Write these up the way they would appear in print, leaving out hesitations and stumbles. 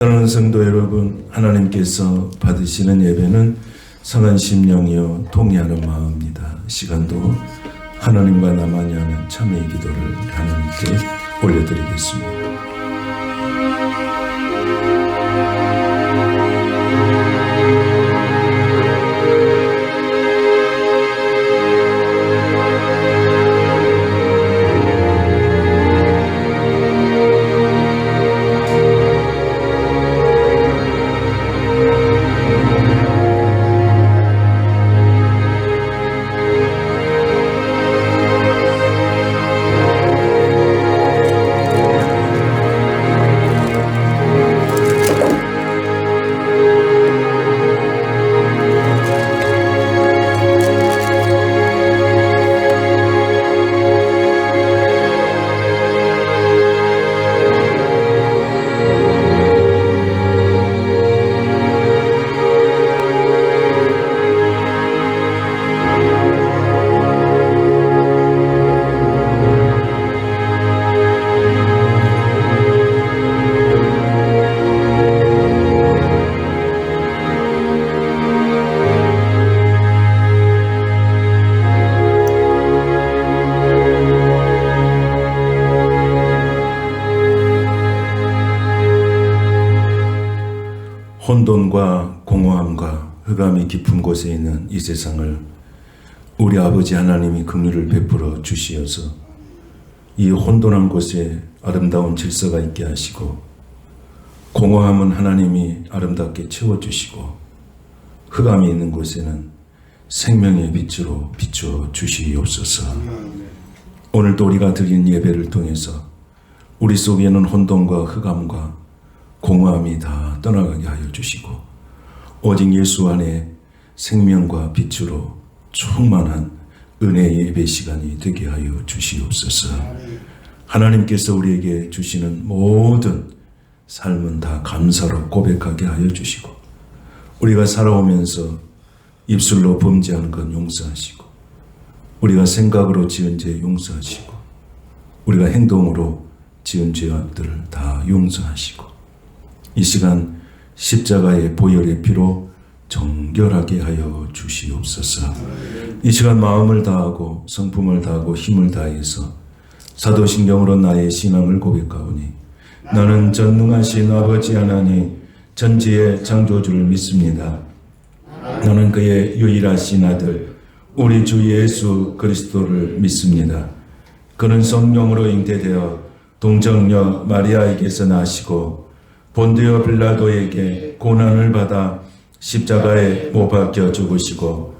사랑하는 성도 여러분, 하나님께서 받으시는 예배는 상한 심령이요 통회하는 마음입니다. 시간도 하나님과 나만이 하는 참회의 기도를 하나님께 올려드리겠습니다. 혼돈과 공허함과 흑암이 깊은 곳에 있는 이 세상을 우리 아버지 하나님이 긍휼을 베풀어 주시어서 이 혼돈한 곳에 아름다운 질서가 있게 하시고, 공허함은 하나님이 아름답게 채워주시고, 흑암이 있는 곳에는 생명의 빛으로 비추어 주시옵소서. 오늘도 우리가 드린 예배를 통해서 우리 속에는 혼돈과 흑암과 공허함이 다 떠나가게 하여 주시고, 오직 예수 안에 생명과 빛으로 충만한 은혜의 예배 시간이 되게 하여 주시옵소서. 하나님께서 우리에게 주시는 모든 삶은 다 감사로 고백하게 하여 주시고, 우리가 살아오면서 입술로 범죄하는 것 용서하시고, 우리가 생각으로 지은 죄 용서하시고, 우리가 행동으로 지은 죄악들을 다 용서하시고, 이 시간 십자가의 보혈의 피로 정결하게 하여 주시옵소서. 이 시간 마음을 다하고 성품을 다하고 힘을 다해서 사도신경으로 나의 신앙을 고백하오니, 나는 전능하신 아버지 하나님 전지의 창조주를 믿습니다. 나는 그의 유일하신 아들 우리 주 예수 그리스도를 믿습니다. 그는 성령으로 잉태되어 동정녀 마리아에게서 나시고 본디오 빌라도에게 고난을 받아 십자가에 못 박혀 죽으시고,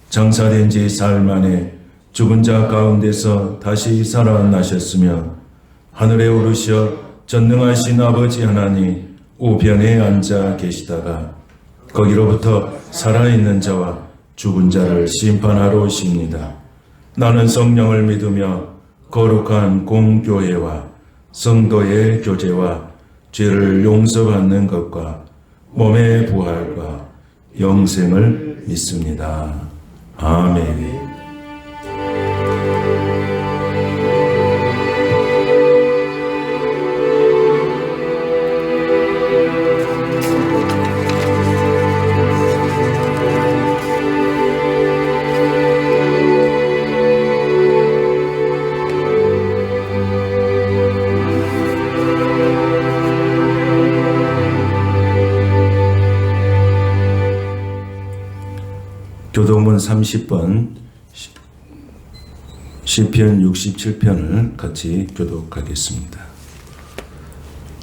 장사된 지 사흘 만에 죽은 자 가운데서 다시 살아나셨으며, 하늘에 오르셔 전능하신 아버지 하나님 우편에 앉아 계시다가 거기로부터 살아있는 자와 죽은 자를 심판하러 오십니다. 나는 성령을 믿으며 거룩한 공교회와 성도의 교제와 죄를 용서받는 것과 몸의 부활과 영생을 믿습니다. 아멘. 교동문 30번 시편 67편을 같이 교독하겠습니다.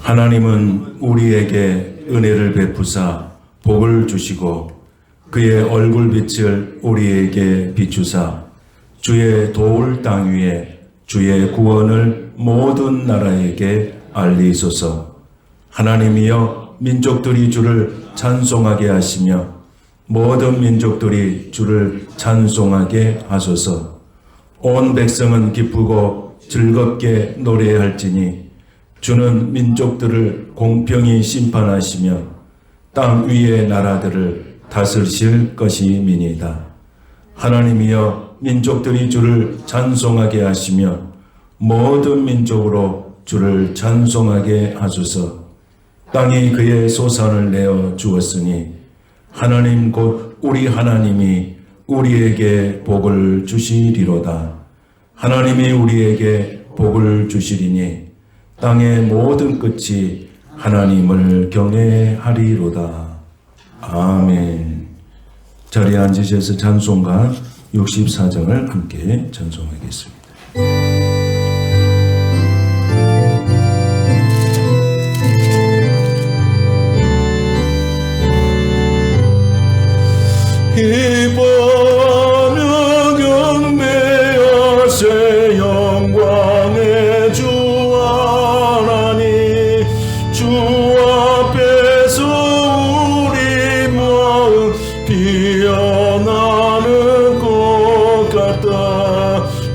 하나님은 우리에게 은혜를 베푸사 복을 주시고 그의 얼굴빛을 우리에게 비추사 주의 도울 땅 위에 주의 구원을 모든 나라에게 알리소서. 하나님이여 민족들이 주를 찬송하게 하시며 모든 민족들이 주를 찬송하게 하소서. 온 백성은 기쁘고 즐겁게 노래할지니 주는 민족들을 공평히 심판하시며 땅 위의 나라들을 다스리실 것이미니다. 하나님이여 민족들이 주를 찬송하게 하시며 모든 민족으로 주를 찬송하게 하소서. 땅이 그의 소산을 내어 주었으니 하나님 곧 우리 하나님이 우리에게 복을 주시리로다. 하나님이 우리에게 복을 주시리니 땅의 모든 끝이 하나님을 경외하리로다. 아멘. 자리에 앉으셔서 찬송가 64장을 함께 찬송하겠습니다. 기뻐하며 경배하세 영광의 주 하나님. 주 앞에서 우리 마음 피어나는 것 같다.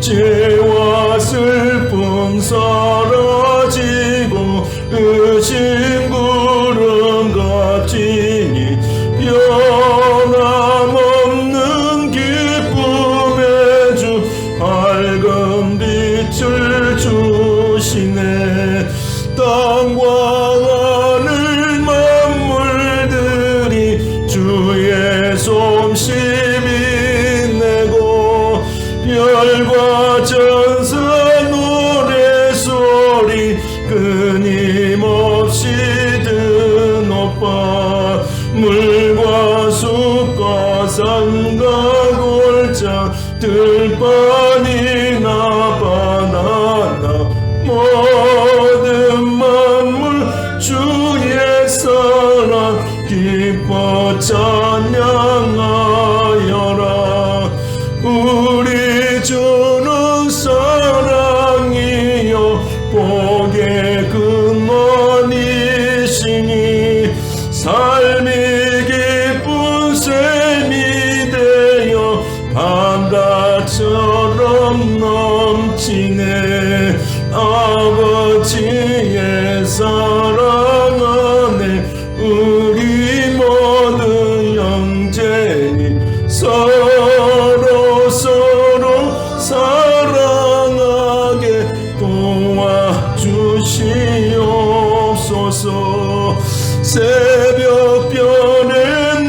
죄와 슬픔 사라지고 의심 구름 같으니 변함없는 기쁨의 주 밝은 빛을 주시네. 땅과 하늘 만물들이 주의 솜씨 빛내고 별과 천사 노래소리 끊임없이 드높아. 물과 숲과 산과 골짜 들판이나 바나나 모든 만물 주의 사랑 기뻐 찬양하여라. 우리 주는 사랑이요 복의 근원이시니 삶이 기쁜 샘이 되어 바다처럼 넘치네. 아버지의 사랑 안에 우리 모두 형제니 서로 사랑하게 도와주시옵소서. 새벽별의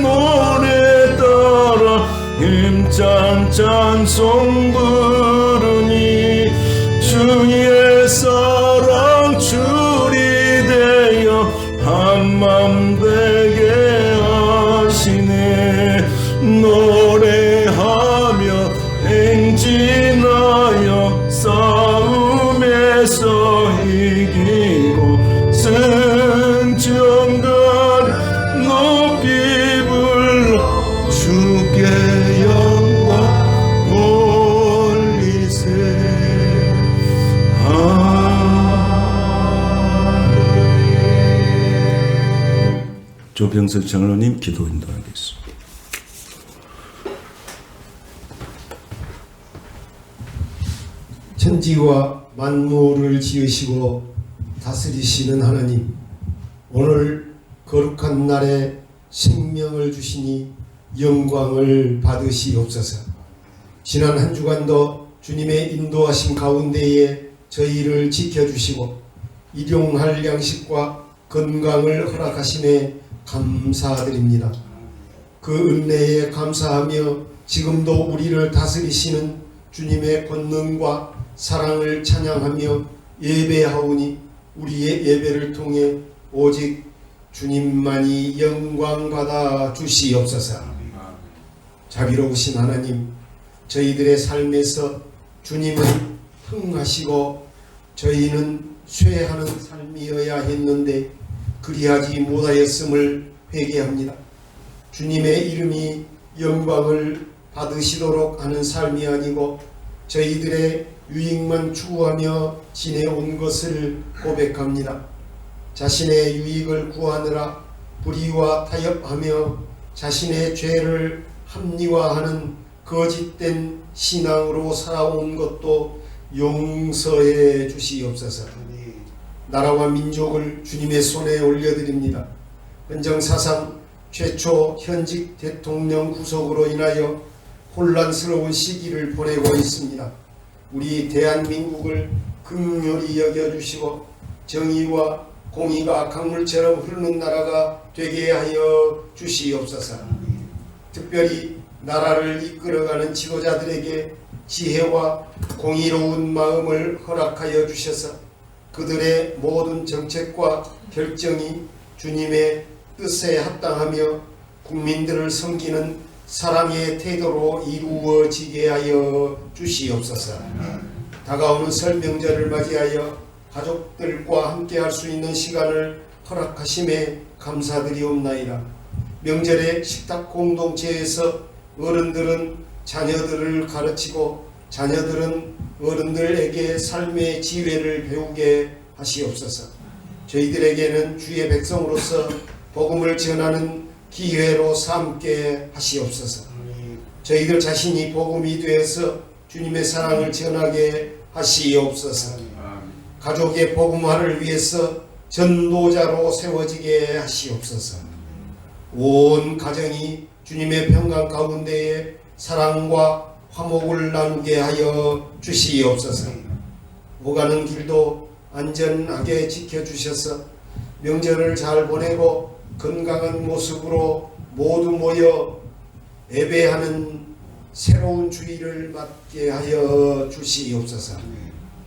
노래 따라 힘찬 찬송 부르니 주의 사랑 줄이 되어 한맘 되게 하시네. 노래하며 행진하여 싸움에서 이기고 승천가를 높이 불러 주께 영광 돌리세. 조병석 장로님 기도 인도하겠습니다. 천지와 만물을 지으시고 다스리시는 하나님, 오늘 거룩한 날에 생명을 주시니 영광을 받으시옵소서. 지난 한 주간도 주님의 인도하심 가운데에 저희를 지켜주시고 일용할 양식과 건강을 허락하심에 감사드립니다. 그 은혜에 감사하며 지금도 우리를 다스리시는 주님의 권능과 사랑을 찬양하며 예배하오니 우리의 예배를 통해 오직 주님만이 영광 받아 주시옵소서. 자비로우신 하나님, 저희들의 삶에서 주님은 흥하시고 저희는 쇠하는 삶이어야 했는데 그리하지 못하였음을 회개합니다. 주님의 이름이 영광을 받으시도록 하는 삶이 아니고 저희들의 유익만 추구하며 지내온 것을 고백합니다. 자신의 유익을 구하느라 불의와 타협하며 자신의 죄를 합리화하는 거짓된 신앙으로 살아온 것도 용서해 주시옵소서. 나라와 민족을 주님의 손에 올려드립니다. 헌정사상 최초 현직 대통령 구속으로 인하여 혼란스러운 시기를 보내고 있습니다. 우리 대한민국을 긍휼히 여겨주시고 정의와 공의가 강물처럼 흐르는 나라가 되게 하여 주시옵소서. 특별히 나라를 이끌어가는 지도자들에게 지혜와 공의로운 마음을 허락하여 주셔서 그들의 모든 정책과 결정이 주님의 뜻에 합당하며 국민들을 섬기는 사랑의 태도로 이루어지게 하여 주시옵소서. 다가오는 설 명절을 맞이하여 가족들과 함께 할 수 있는 시간을 허락하심에 감사드리옵나이다. 명절의 식탁 공동체에서 어른들은 자녀들을 가르치고 자녀들은 어른들에게 삶의 지혜를 배우게 하시옵소서. 저희들에게는 주의 백성으로서 복음을 전하는 기회로 삼게 하시옵소서. 저희들 자신이 복음이 되어서 주님의 사랑을 전하게 하시옵소서. 가족의 복음화를 위해서 전도자로 세워지게 하시옵소서. 온 가정이 주님의 평강 가운데에 사랑과 화목을 나누게 하여 주시옵소서. 오가는 길도 안전하게 지켜주셔서 명절을 잘 보내고 건강한 모습으로 모두 모여 예배하는 새로운 주일을 맞게 하여 주시옵소서.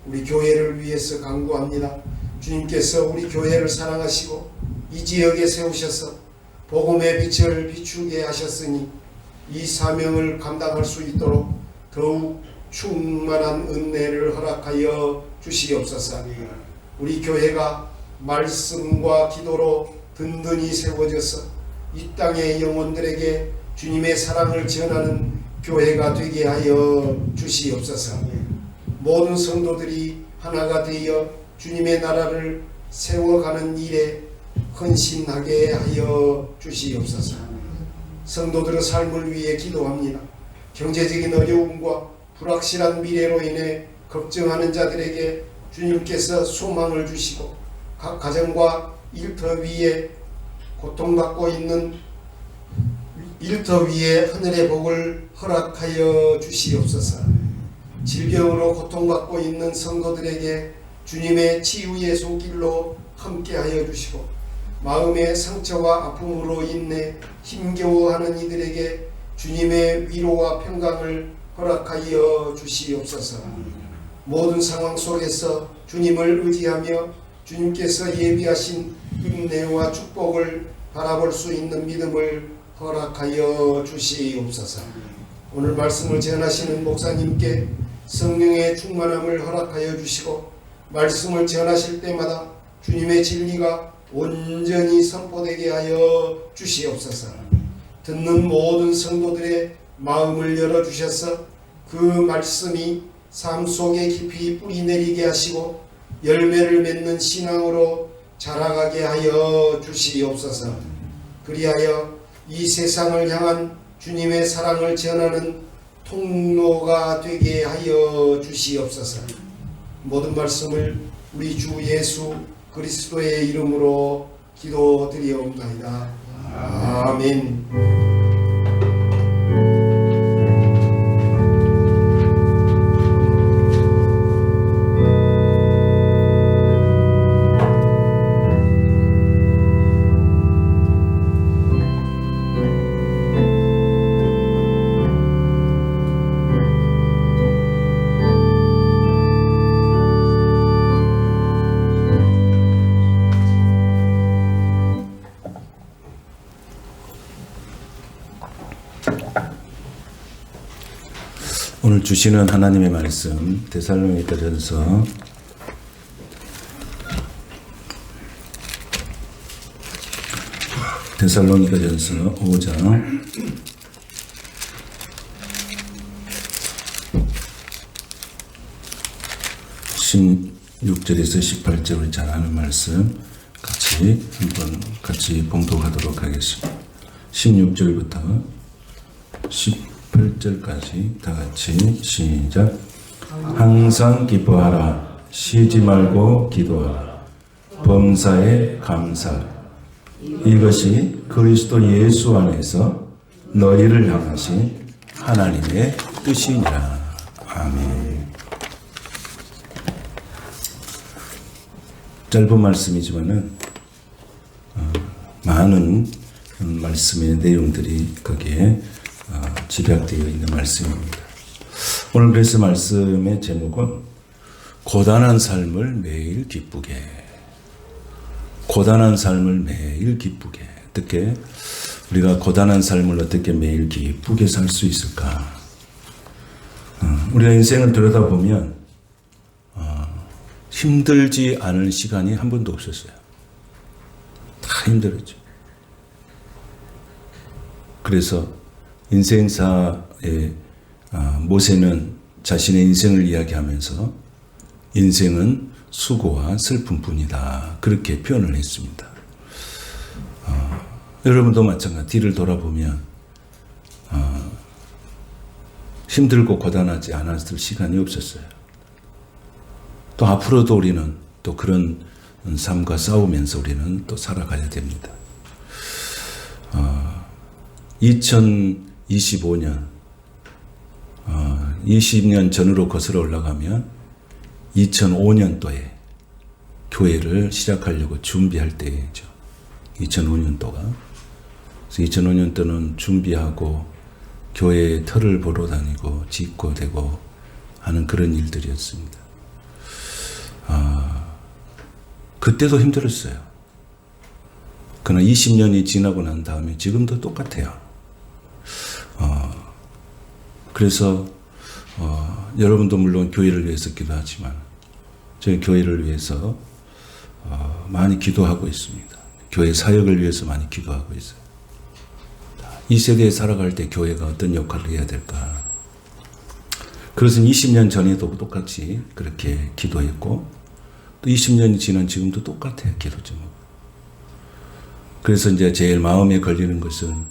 우리 교회를 위해서 간구합니다. 주님께서 우리 교회를 사랑하시고 이 지역에 세우셔서 복음의 빛을 비추게 하셨으니 이 사명을 감당할 수 있도록 더욱 충만한 은혜를 허락하여 주시옵소서. 우리 교회가 말씀과 기도로 든든히 세워져서 이 땅의 영혼들에게 주님의 사랑을 전하는 교회가 되게 하여 주시옵소서. 모든 성도들이 하나가 되어 주님의 나라를 세워가는 일에 헌신하게 하여 주시옵소서. 성도들의 삶을 위해 기도합니다. 경제적인 어려움과 불확실한 미래로 인해 걱정하는 자들에게 주님께서 소망을 주시고 각 가정과 일터 위에 고통받고 있는 일터 위에 하늘의 복을 허락하여 주시옵소서. 질병으로 고통받고 있는 성도들에게 주님의 치유의 손길로 함께하여 주시고 마음의 상처와 아픔으로 인해 힘겨워하는 이들에게 주님의 위로와 평강을 허락하여 주시옵소서. 모든 상황 속에서 주님을 의지하며 주님께서 예비하신 은혜와 축복을 바라볼 수 있는 믿음을 허락하여 주시옵소서. 오늘 말씀을 전하시는 목사님께 성령의 충만함을 허락하여 주시고 말씀을 전하실 때마다 주님의 진리가 온전히 선포되게 하여 주시옵소서. 듣는 모든 성도들의 마음을 열어주셔서 그 말씀이 삶 속에 깊이 뿌리 내리게 하시고 열매를 맺는 신앙으로 자라가게 하여 주시옵소서. 그리하여 이 세상을 향한 주님의 사랑을 전하는 통로가 되게 하여 주시옵소서. 모든 말씀을 우리 주 예수 그리스도의 이름으로 기도드리옵나이다. 아멘. 오늘 주시는 하나님의 말씀 데살로니가전서 5장 16절에서 18절을 잘 아는 말씀 같이 봉독하도록 하겠습니다. 16절부터 18절까지 다 같이 시작. 항상 기뻐하라. 쉬지 말고 기도하라. 범사에 감사하라. 이것이 그리스도 예수 안에서 너희를 향하신 하나님의 뜻이니라. 아멘. 짧은 말씀이지만은 많은 말씀의 내용들이 거기에 집약되어 있는 말씀입니다. 오늘 그래서 말씀의 제목은 고단한 삶을 매일 기쁘게. 고단한 삶을 매일 기쁘게. 어떻게 우리가 고단한 삶을 어떻게 매일 기쁘게 살 수 있을까? 우리가 인생을 들여다보면 힘들지 않은 시간이 한 번도 없었어요. 다 힘들었죠. 그래서 인생사의 모세는 자신의 인생을 이야기하면서 인생은 수고와 슬픔뿐이다. 그렇게 표현을 했습니다. 여러분도 마찬가지. 뒤를 돌아보면 힘들고 고단하지 않았을 시간이 없었어요. 또 앞으로도 우리는 또 그런 삶과 싸우면서 우리는 또 살아가야 됩니다. 2025년 20년 전으로 거슬러 올라가면 2005년도에 교회를 시작하려고 준비할 때죠. 2005년도가. 그래서 2005년도는 준비하고 교회의 터를 보러 다니고 짓고 되고 하는 그런 일들이었습니다. 그때도 힘들었어요. 그러나 20년이 지나고 난 다음에 지금도 똑같아요. 그래서 여러분도 물론 교회를 위해서 기도하지만 저희 교회를 위해서 많이 기도하고 있습니다. 교회 사역을 위해서 많이 기도하고 있어요. 이 세대에 살아갈 때 교회가 어떤 역할을 해야 될까? 그것은 20년 전에도 똑같이 그렇게 기도했고 또 20년이 지난 지금도 똑같아요. 기도 제목. 그래서 이제 제일 마음에 걸리는 것은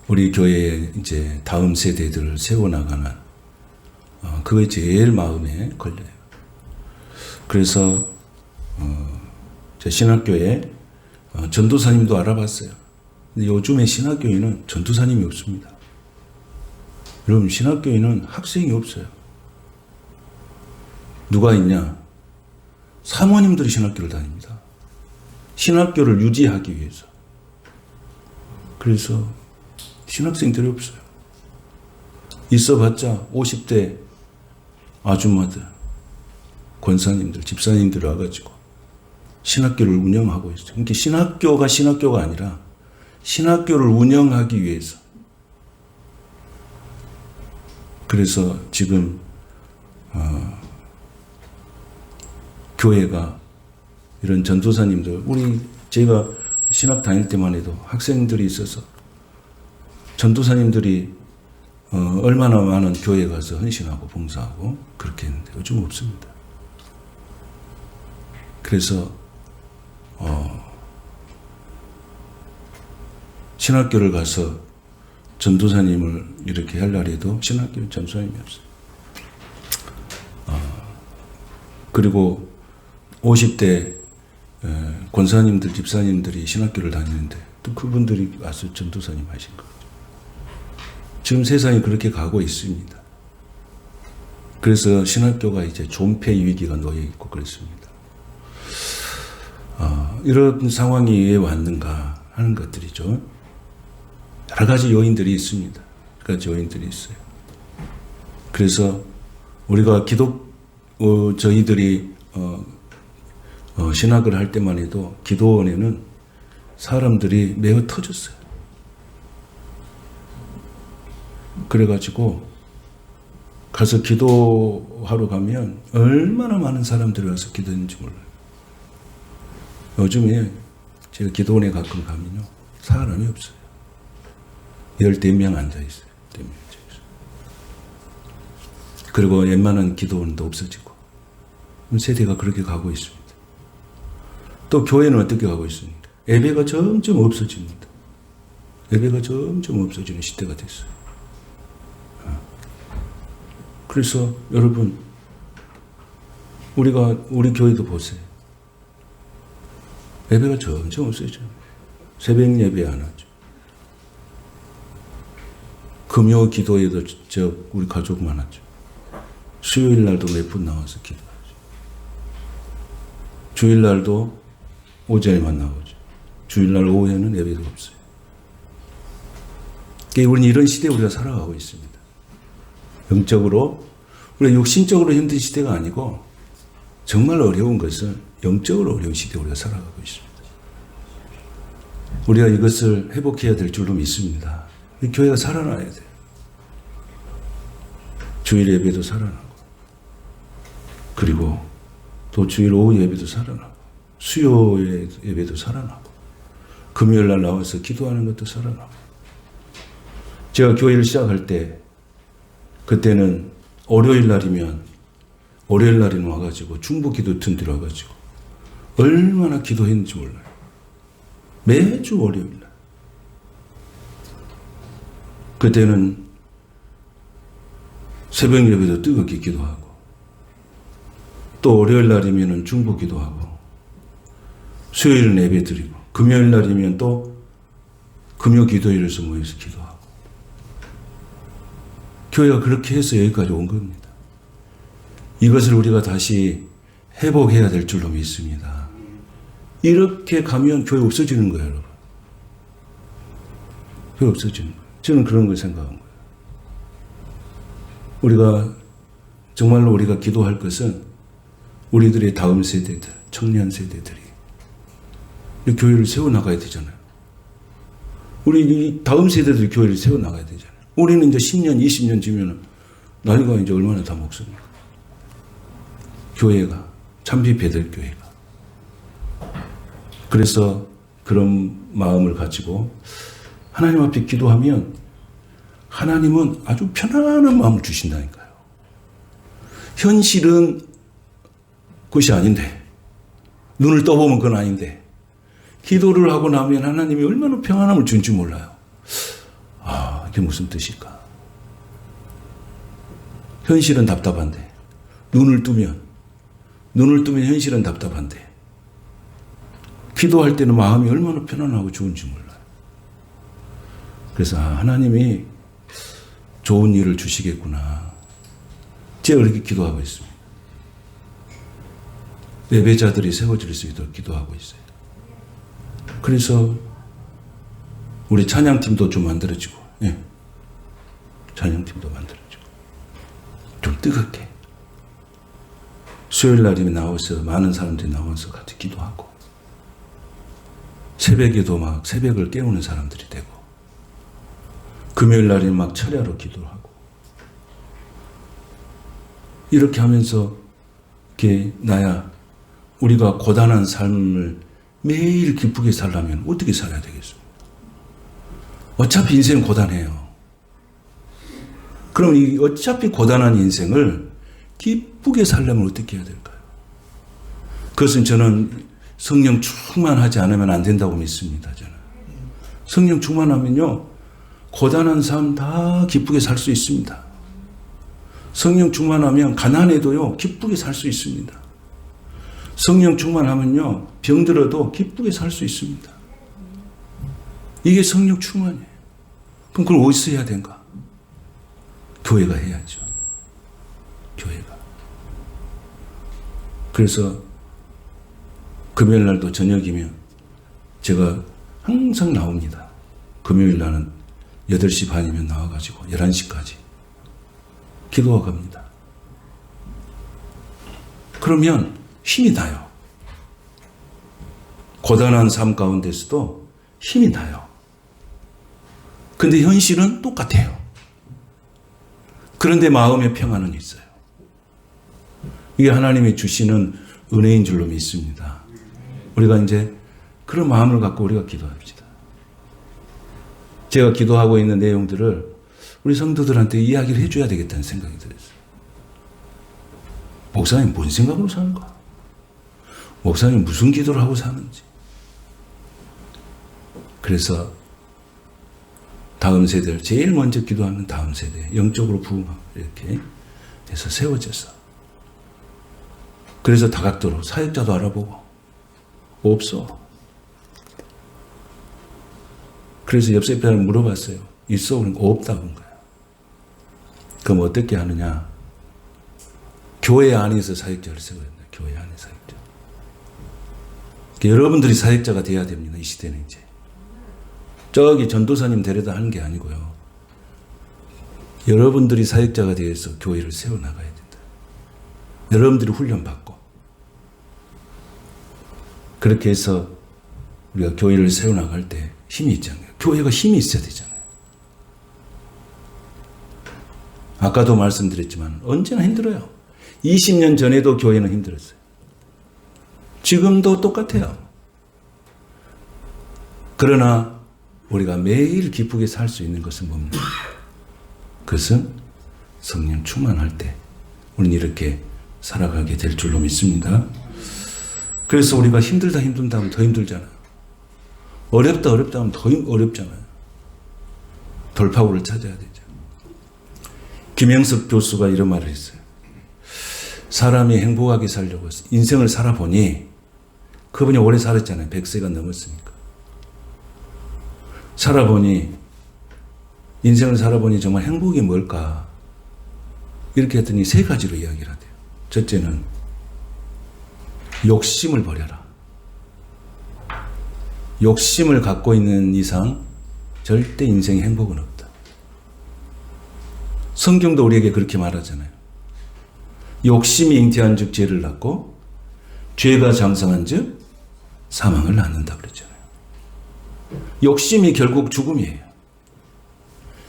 우리 교회에 이제 다음 세대들을 세워나가는 그게 제일 마음에 걸려요. 그래서 제 신학교에 전도사님도 알아봤어요. 근데 요즘에 신학교에는 전도사님이 없습니다. 여러분 신학교에는 학생이 없어요. 누가 있냐? 사모님들이 신학교를 다닙니다. 신학교를 유지하기 위해서. 그래서 신학생들이 없어요. 있어봤자 50대 아줌마들, 권사님들, 집사님들이 와가지고 신학교를 운영하고 있어요. 그러니까 신학교가 아니라 신학교를 운영하기 위해서. 그래서 지금 교회가 이런 전도사님들, 제가 신학 다닐 때만 해도 학생들이 있어서 전도사님들이 얼마나 많은 교회에 가서 헌신하고 봉사하고 그렇게 했는데 요즘 없습니다. 그래서 신학교를 가서 전도사님을 이렇게 할 날에도 신학교 전도사님이 없어요. 그리고 50대 권사님들, 집사님들이 신학교를 다니는데 또 그분들이 와서 전도사님 하신 거예요. 지금 세상이 그렇게 가고 있습니다. 그래서 신학교가 이제 존폐 위기가 놓여 있고 그렇습니다. 이런 상황이 왜 왔는가 하는 것들이죠. 여러 가지 요인들이 있습니다. 여러 가지 요인들이 있어요. 그래서 우리가 저희들이 신학을 할 때만 해도 기도원에는 사람들이 매우 터졌어요. 그래가지고 가서 기도하러 가면 얼마나 많은 사람들이 와서 기도했는지 몰라요. 요즘에 제가 기도원에 가끔 가면요 사람이 없어요. 14명 앉아있어요. 14명 앉아있어요. 그리고 웬만한 기도원도 없어지고 세대가 그렇게 가고 있습니다. 또 교회는 어떻게 가고 있습니까? 예배가 점점 없어집니다. 예배가 점점 없어지는 시대가 됐어요. 그래서 여러분 우리 교회도 보세요. 예배가 점점 없어져요. 새벽 예배 안 하죠. 금요 기도에도 우리 가족만 하죠. 수요일 날도 몇 분 나와서 기도하죠. 주일날도 오전에만 나오죠. 주일날 오후에는 예배도 없어요. 그러니까 우리는 이런 시대에 우리가 살아가고 있습니다. 영적으로, 우리가 육신적으로 힘든 시대가 아니고 정말 어려운 것은 영적으로 어려운 시대에 우리가 살아가고 있습니다. 우리가 이것을 회복해야 될 줄로 믿습니다. 이 교회가 살아나야 돼요. 주일 예배도 살아나고, 그리고 또 주일 오후 예배도 살아나고, 수요일 예배도 살아나고, 금요일 날 나와서 기도하는 것도 살아나고. 제가 교회를 시작할 때, 그때는 월요일 날이면 와가지고 중보 기도 튼 들어가지고 얼마나 기도했는지 몰라요. 매주 월요일 날. 그때는 새벽 예배도 뜨겁게 기도하고, 또 월요일 날이면 중보 기도하고, 수요일은 예배 드리고, 금요일 날이면 또 금요 기도일에서 모여서 기도하고. 교회가 그렇게 해서 여기까지 온 겁니다. 이것을 우리가 다시 회복해야 될 줄로 믿습니다. 이렇게 가면 교회 없어지는 거예요, 여러분. 교회 없어지는 거예요. 저는 그런 걸 생각한 거예요. 정말로 우리가 기도할 것은 우리들의 다음 세대들, 청년 세대들이 이 교회를 세워나가야 되잖아요. 우리 다음 세대들이 교회를 세워나가야 되잖아요. 우리는 이제 10년, 20년 지면 나이가 이제 얼마나 다 먹습니까? 교회가, 참비배들 교회가. 그래서 그런 마음을 가지고 하나님 앞에 기도하면 하나님은 아주 편안한 마음을 주신다니까요. 현실은 그것이 아닌데, 눈을 떠보면 그건 아닌데, 기도를 하고 나면 하나님이 얼마나 평안함을 준지 몰라요. 아, 이게 무슨 뜻일까? 현실은 답답한데, 눈을 뜨면 현실은 답답한데, 기도할 때는 마음이 얼마나 편안하고 좋은지 몰라요. 그래서 하나님이 좋은 일을 주시겠구나. 제가 그렇게 기도하고 있습니다. 예배자들이 세워질 수 있도록 기도하고 있어요. 그래서 우리 찬양팀도 좀 만들어지고, 예. 찬양팀도 만들어지고, 좀 뜨겁게. 수요일 날이면 나와서 많은 사람들이 나와서 같이 기도하고, 새벽에도 막 새벽을 깨우는 사람들이 되고, 금요일 날이면 막 철야로 기도를 하고, 이렇게 하면서 이렇게 나야 우리가 고단한 삶을 매일 기쁘게 살려면 어떻게 살아야 되겠습니까? 어차피 인생은 고단해요. 그럼 이 어차피 고단한 인생을 기쁘게 살려면 어떻게 해야 될까요? 그것은 저는 성령 충만하지 않으면 안 된다고 믿습니다. 저는 성령 충만하면요, 고단한 삶 다 기쁘게 살 수 있습니다. 성령 충만하면 가난해도요 기쁘게 살 수 있습니다. 성령 충만하면요 병들어도 기쁘게 살 수 있습니다. 이게 성령 충만이에요. 그럼 그걸 어디서 해야 되는가? 교회가 해야죠. 교회가. 그래서 금요일 날도 저녁이면 제가 항상 나옵니다. 금요일 날은 8시 반이면 나와가지고 11시까지 기도하고 갑니다. 그러면 힘이 나요. 고단한 삶 가운데서도 힘이 나요. 근데 현실은 똑같아요. 그런데 마음의 평안은 있어요. 이게 하나님이 주시는 은혜인 줄로 믿습니다. 우리가 이제 그런 마음을 갖고 우리가 기도합시다. 제가 기도하고 있는 내용들을 우리 성도들한테 이야기를 해줘야 되겠다는 생각이 들었어요. 목사님 뭔 생각으로 사는가? 목사님 무슨 기도를 하고 사는지. 그래서 다음 세대를 제일 먼저 기도하는 다음 세대, 영적으로 부흥하고 이렇게 해서 세워져서, 그래서 다각도로 사역자도 알아보고 없어. 그래서 옆 사람을 물어봤어요. 있어? 그러니까 없다고 한 거예요. 그럼 어떻게 하느냐? 교회 안에서 사역자를 세워야 된다. 교회 안에 사역자. 여러분들이 사역자가 돼야 됩니다. 이 시대는 이제. 저기 전도사님 데려다 하는 게 아니고요. 여러분들이 사역자가 되어서 교회를 세워나가야 된다. 여러분들이 훈련받고 그렇게 해서 우리가 교회를 세워나갈 때 힘이 있잖아요. 교회가 힘이 있어야 되잖아요. 아까도 말씀드렸지만 언제나 힘들어요. 20년 전에도 교회는 힘들었어요. 지금도 똑같아요. 그러나 우리가 매일 기쁘게 살 수 있는 것은 뭡니까? 그것은 성령 충만할 때 우리는 이렇게 살아가게 될 줄로 믿습니다. 그래서 우리가 힘들다 하면 더 힘들잖아요. 어렵다 하면 더 어렵잖아요. 돌파구를 찾아야 되죠. 김영석 교수가 이런 말을 했어요. 사람이 행복하게 살려고 인생을 살아보니 그분이 오래 살았잖아요. 100세가 넘었으니까. 인생을 살아보니 정말 행복이 뭘까? 이렇게 했더니 3가지로 이야기를 하대요. 첫째는 욕심을 버려라. 욕심을 갖고 있는 이상 절대 인생에 행복은 없다. 성경도 우리에게 그렇게 말하잖아요. 욕심이 잉태한 즉 죄를 낳고 죄가 장성한 즉 사망을 낳는다 그랬잖아요. 욕심이 결국 죽음이에요.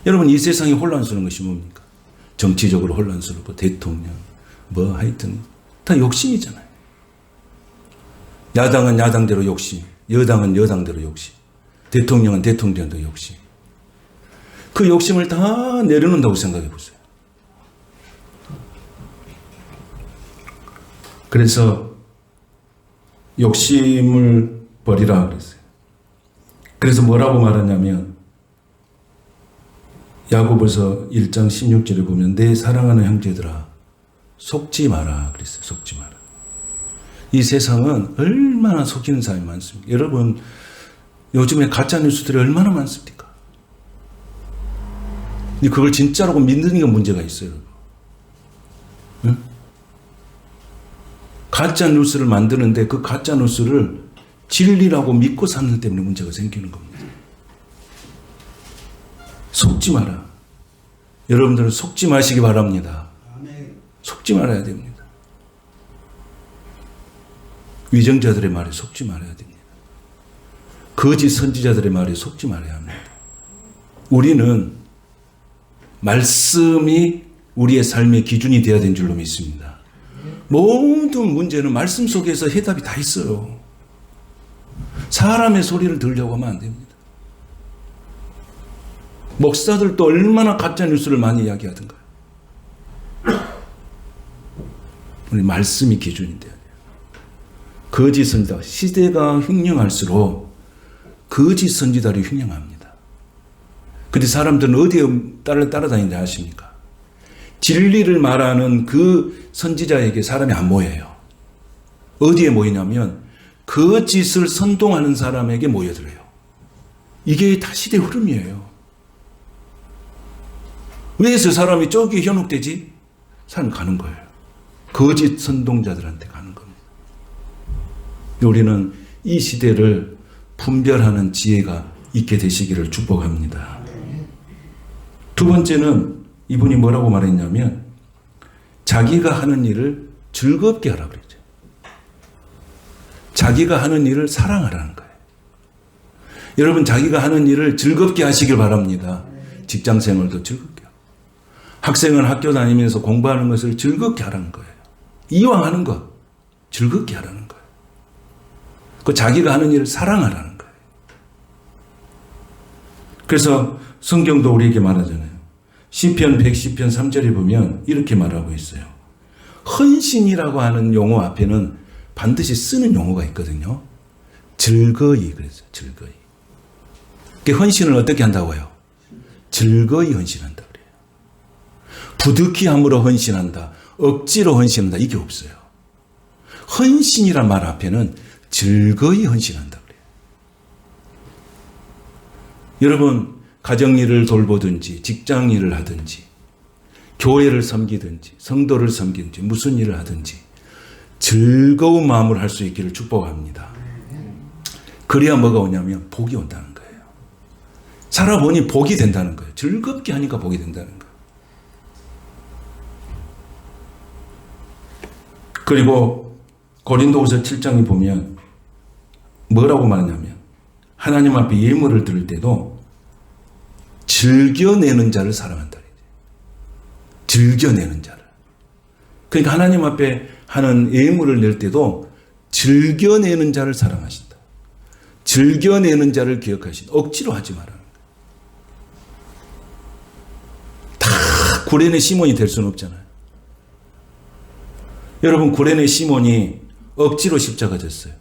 여러분 이 세상이 혼란스러운 것이 뭡니까? 정치적으로 혼란스럽고 대통령 하여튼 다 욕심이잖아요. 야당은 야당대로 욕심, 여당은 여당대로 욕심, 대통령은 대통령대로 욕심. 그 욕심을 다 내려놓는다고 생각해 보세요. 그래서 욕심을 버리라 그랬어요. 그래서 뭐라고 말하냐면 야고보서 1장 16절에 보면 내 사랑하는 형제들아 속지 마라 그랬어요. 속지 마라. 이 세상은 얼마나 속이는 사람이 많습니까? 여러분 요즘에 가짜 뉴스들이 얼마나 많습니까? 근데 그걸 진짜라고 믿는 게 문제가 있어요. 응? 가짜 뉴스를 만드는데 그 가짜 뉴스를 진리라고 믿고 사는 때문에 문제가 생기는 겁니다. 속지 마라. 여러분들은 속지 마시기 바랍니다. 속지 말아야 됩니다. 위정자들의 말에 속지 말아야 됩니다. 거짓 선지자들의 말에 속지 말아야 합니다. 우리는 말씀이 우리의 삶의 기준이 되어야 되는 줄로 믿습니다. 모든 문제는 말씀 속에서 해답이 다 있어요. 사람의 소리를 들으려고 하면 안 됩니다. 목사들도 얼마나 가짜 뉴스를 많이 이야기하던가요. 우리 말씀이 기준이 돼야 돼요. 거짓 선지자, 시대가 흉흉할수록 거짓 선지자들이 흉흉합니다. 근데 사람들은 어디에 따라다니는지 아십니까? 진리를 말하는 그 선지자에게 사람이 안 모여요. 어디에 모이냐면 거짓을 선동하는 사람에게 모여들어요. 이게 다 시대 흐름이에요. 왜 저 사람이 저기에 현혹되지? 사람 가는 거예요. 거짓 선동자들한테 가는 겁니다. 우리는 이 시대를 분별하는 지혜가 있게 되시기를 축복합니다. 두 번째는 이분이 뭐라고 말했냐면 자기가 하는 일을 즐겁게 하라고 그랬죠. 자기가 하는 일을 사랑하라는 거예요. 여러분 자기가 하는 일을 즐겁게 하시길 바랍니다. 직장생활도 즐겁게 하고 학생은 학교 다니면서 공부하는 것을 즐겁게 하라는 거예요. 이왕 하는 것 즐겁게 하라는 거예요. 그 자기가 하는 일을 사랑하라는 거예요. 그래서 성경도 우리에게 말하잖아요. 시편 110편 3절에 보면 이렇게 말하고 있어요. 헌신이라고 하는 용어 앞에는 반드시 쓰는 용어가 있거든요. 즐거이 그랬어요. 즐거이. 그 헌신을 어떻게 한다고요? 즐거이 헌신한다 그래요. 부득이함으로 헌신한다. 억지로 헌신한다. 이게 없어요. 헌신이란 말 앞에는 즐거이 헌신한다 그래요. 여러분 가정일을 돌보든지 직장일을 하든지 교회를 섬기든지 성도를 섬기든지 무슨 일을 하든지 즐거운 마음을 할 수 있기를 축복합니다. 그래야 뭐가 오냐면 복이 온다는 거예요. 살아보니 복이 된다는 거예요. 즐겁게 하니까 복이 된다는 거예요. 그리고 고린도후서 7장에 보면 뭐라고 말하냐면 하나님 앞에 예물을 드릴 때도 즐겨내는 자를 사랑한다. 즐겨내는 자를. 그러니까 하나님 앞에 하는 예물을 낼 때도 즐겨내는 자를 사랑하신다. 즐겨내는 자를 기억하신다. 억지로 하지 말아요. 다 구레네 시몬이 될 수는 없잖아요. 여러분, 구레네 시몬이 억지로 십자가 졌어요.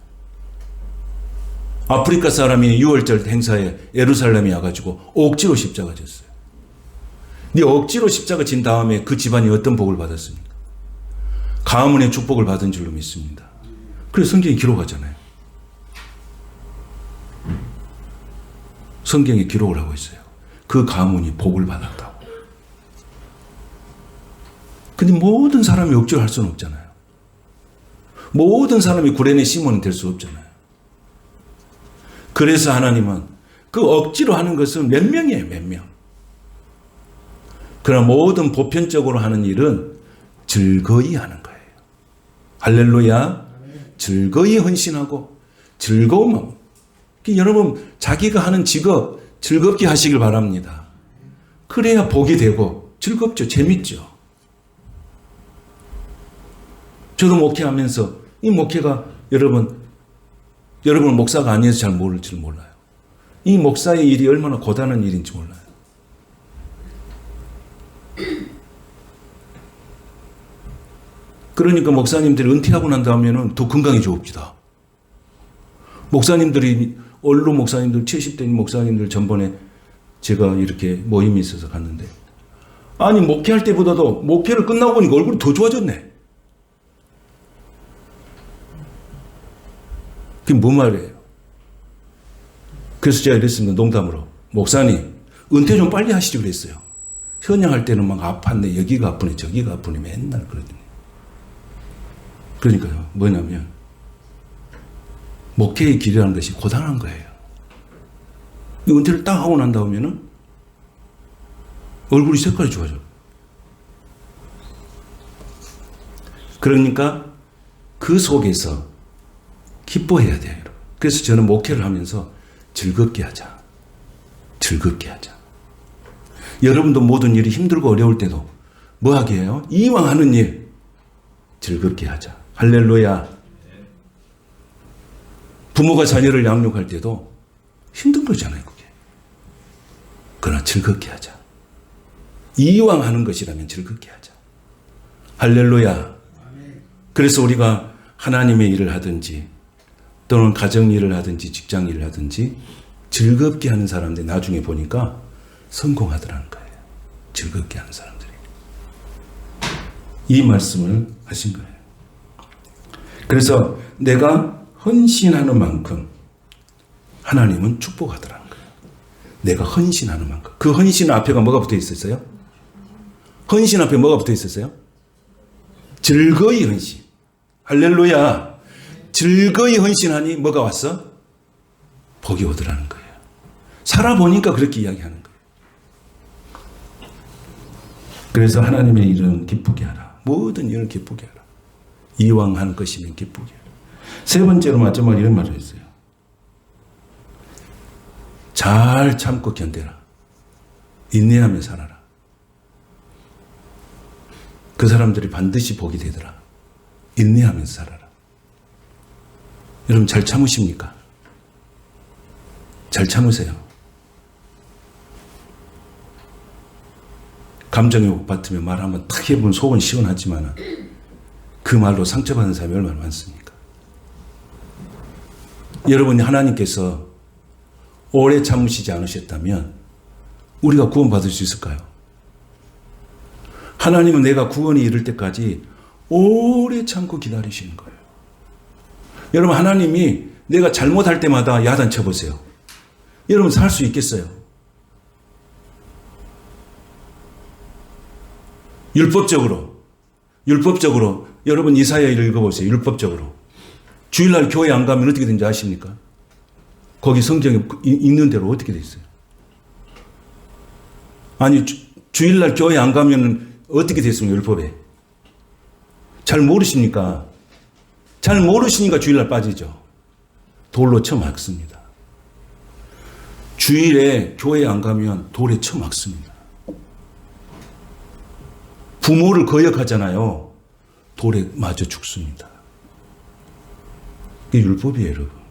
아프리카 사람이 6월절 행사에 예루살렘에 와가지고 억지로 십자가 졌어요. 근데 억지로 십자가 진 다음에 그 집안이 어떤 복을 받았습니까? 가문의 축복을 받은 줄로 믿습니다. 그래서 성경이 기록하잖아요. 성경에 기록을 하고 있어요. 그 가문이 복을 받았다고. 근데 모든 사람이 억지로 할 수는 없잖아요. 모든 사람이 구레네 시몬이 될 수 없잖아요. 그래서 하나님은 그 억지로 하는 것은 몇 명이에요, 몇 명. 그러나 모든 보편적으로 하는 일은 즐거이 하는 거예요. 할렐루야. 즐거이 헌신하고 즐거움하고. 여러분, 자기가 하는 직업 즐겁게 하시길 바랍니다. 그래야 복이 되고 즐겁죠. 재밌죠. 저도 목회하면서 이 목회가 여러분 목사가 아니어서 잘 모를 줄 몰라요. 이 목사의 일이 얼마나 고단한 일인지 몰라요. 그러니까 목사님들이 은퇴하고 난 다음에는 더 건강해져봅시다. 목사님들이, 원로 목사님들, 70대 목사님들 전번에 제가 이렇게 모임이 있어서 갔는데, 아니, 목회할 때보다도 목회를 끝나고 보니까 얼굴이 더 좋아졌네. 그게 뭔 말이에요? 그래서 제가 이랬습니다. 농담으로. 목사님, 은퇴 좀 빨리 하시지 그랬어요. 현양할 때는 막 아팠네. 여기가 아프네. 저기가 아프네. 맨날 그러더니. 그러니까요. 뭐냐면 목회의 길이라는 것이 고단한 거예요. 은퇴를 딱 하고 난 다음에는 얼굴이 색깔이 좋아져. 그러니까 그 속에서 기뻐해야 돼요, 여러분. 그래서 저는 목회를 하면서 즐겁게 하자. 즐겁게 하자. 여러분도 모든 일이 힘들고 어려울 때도 뭐 하게 해요? 이왕 하는 일 즐겁게 하자. 할렐루야. 부모가 자녀를 양육할 때도 힘든 거잖아요, 그게. 그러나 즐겁게 하자. 이왕 하는 것이라면 즐겁게 하자. 할렐루야. 그래서 우리가 하나님의 일을 하든지 또는 가정 일을 하든지 직장 일을 하든지 즐겁게 하는 사람들 나중에 보니까 성공하더라는 거예요. 즐겁게 하는 사람들이. 이 말씀을 하신 거예요. 그래서 내가 헌신하는 만큼 하나님은 축복하더라는 거예요. 내가 헌신하는 만큼. 그 헌신 앞에가 뭐가 붙어 있었어요? 헌신 앞에 뭐가 붙어 있었어요? 즐거이 헌신. 할렐루야. 즐거이 헌신하니 뭐가 왔어? 복이 오더라는 거예요. 살아보니까 그렇게 이야기하는 거예요. 그래서 하나님의 일은 기쁘게 하라. 모든 일을 기쁘게 하라. 이왕 하는 것이면 기쁘게 하라. 세 번째로 마지막 이런 말을 했어요. 잘 참고 견뎌라. 인내하며 살아라. 그 사람들이 반드시 복이 되더라. 인내하면서 살아라. 여러분 잘 참으십니까? 잘 참으세요. 감정에 옥받으면 말 한번 탁 해보면 속은 시원하지만 그 말로 상처받는 사람이 얼마나 많습니까? 여러분이 하나님께서 오래 참으시지 않으셨다면 우리가 구원받을 수 있을까요? 하나님은 내가 구원이 이를 때까지 오래 참고 기다리시는 거예요. 여러분 하나님이 내가 잘못할 때마다 야단쳐보세요. 여러분 살 수 있겠어요? 율법적으로 여러분 이사야를 읽어보세요. 율법적으로 주일날 교회 안 가면 어떻게 되는지 아십니까? 거기 성경에 있는 대로 어떻게 돼 있어요? 아니 주일날 교회 안 가면 어떻게 됐습니까? 율법에. 잘 모르십니까? 잘 모르시니까 주일날 빠지죠. 돌로 쳐맞습니다. 주일에 교회 안 가면 돌에 쳐맞습니다. 부모를 거역하잖아요. 돌에 맞아 죽습니다. 이게 율법이에요, 여러분.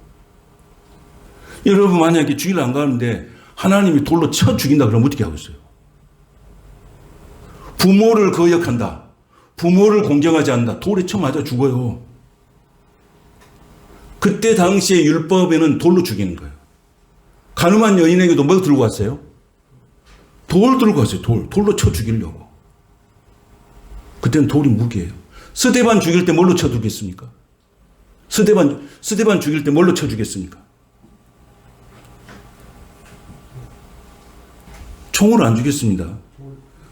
여러분 만약에 주일 안 가는데 하나님이 돌로 쳐 죽인다 그러면 어떻게 하겠어요? 부모를 거역한다. 부모를 공경하지 않는다. 돌에 쳐 맞아 죽어요. 그때 당시에 율법에는 돌로 죽이는 거예요. 가늠한 여인에게도 뭐 들고 왔어요? 돌 들고 왔어요. 돌로 쳐 죽이려고. 그때는 돌이 무기예요. 스데반 죽일 때 뭘로 쳐 죽겠습니까? 스데반 죽일 때 뭘로 쳐 죽겠습니까? 총으로 안 죽였습니다.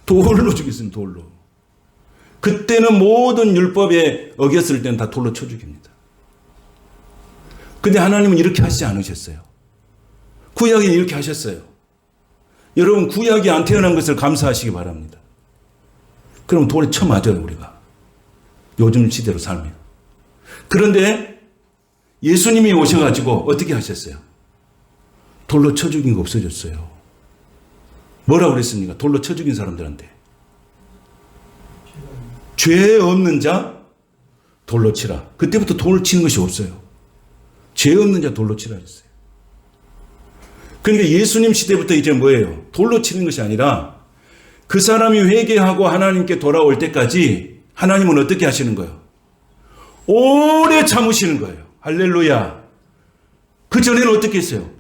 돌로 죽였습니다. 돌로. 그때는 모든 율법에 어겼을 때는 다 돌로 쳐 죽입니다. 근데 하나님은 이렇게 하시지 않으셨어요. 구약에 이렇게 하셨어요. 여러분 구약이 안 태어난 것을 감사하시기 바랍니다. 그럼 돌에 쳐 맞아요, 우리가. 요즘 시대로 살면. 그런데 예수님이 오셔가지고 어떻게 하셨어요? 돌로 쳐 죽인 거 없어졌어요. 뭐라고 그랬습니까? 돌로 쳐 죽인 사람들한테. 죄 없는 자 돌로 치라. 그때부터 돌을 치는 것이 없어요. 죄 없는 자 돌로 치라 했어요. 그러니까 예수님 시대부터 이제 뭐예요? 돌로 치는 것이 아니라 그 사람이 회개하고 하나님께 돌아올 때까지 하나님은 어떻게 하시는 거예요? 오래 참으시는 거예요. 할렐루야. 그 전에는 어떻게 했어요?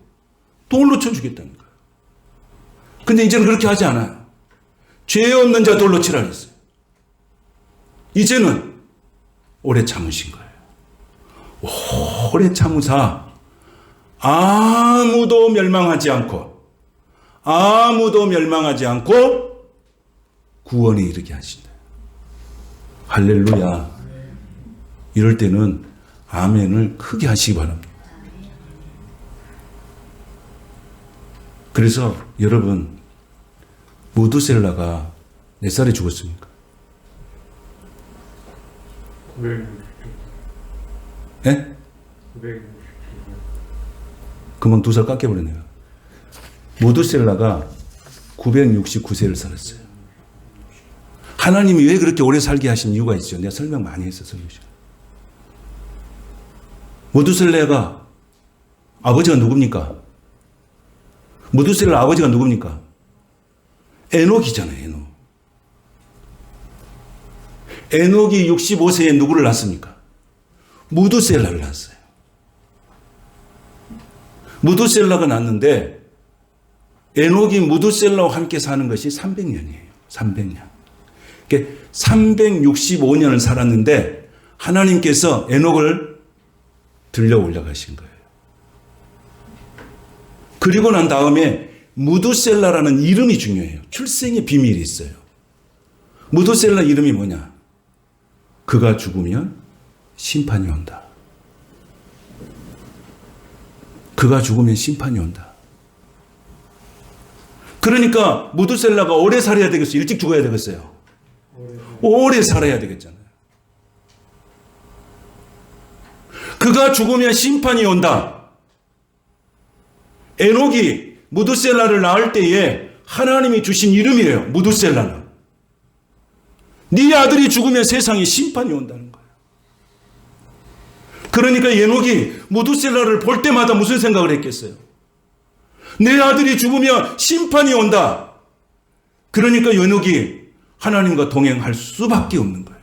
돌로 쳐주겠다는 거예요. 근데 이제는 그렇게 하지 않아요. 죄 없는 자 돌로 치라 했어요. 이제는 오래 참으신 거예요. 오래 참으사 아무도 멸망하지 않고 구원에 이르게 하신다. 할렐루야. 이럴 때는 아멘을 크게 하시기 바랍니다. 그래서 여러분 무두셀라가 몇 살에 죽었습니까? 예? 금방 2살 깎여버렸네요. 무두셀라가 969세를 살았어요. 하나님이 왜 그렇게 오래 살게 하신 이유가 있죠. 내가 설명 많이 했어, 설명 시간. 무두셀라가 아버지가 누굽니까? 무두셀라 아버지가 누굽니까? 에녹이잖아요, 에녹. 에녹이 65세에 누구를 낳습니까? 무두셀라를 낳았어요. 무두셀라가 낳았는데 에녹이 무두셀라와 함께 사는 것이 300년이에요. 300년. 그러니까 365년을 살았는데 하나님께서 에녹을 들려 올라가신 거예요. 그리고 난 다음에 무두셀라라는 이름이 중요해요. 출생의 비밀이 있어요. 무두셀라 이름이 뭐냐? 그가 죽으면 심판이 온다. 그가 죽으면 심판이 온다. 그러니까 무두셀라가 오래 살아야 되겠어요? 일찍 죽어야 되겠어요? 오래 살아야 되겠잖아요. 그가 죽으면 심판이 온다. 에녹이 무두셀라를 낳을 때에 하나님이 주신 이름이에요. 무두셀라는. 네 아들이 죽으면 세상에 심판이 온다는 거예요. 그러니까 에녹이 무두셀라를 볼 때마다 무슨 생각을 했겠어요? 내 아들이 죽으면 심판이 온다. 그러니까 에녹이 하나님과 동행할 수밖에 없는 거예요.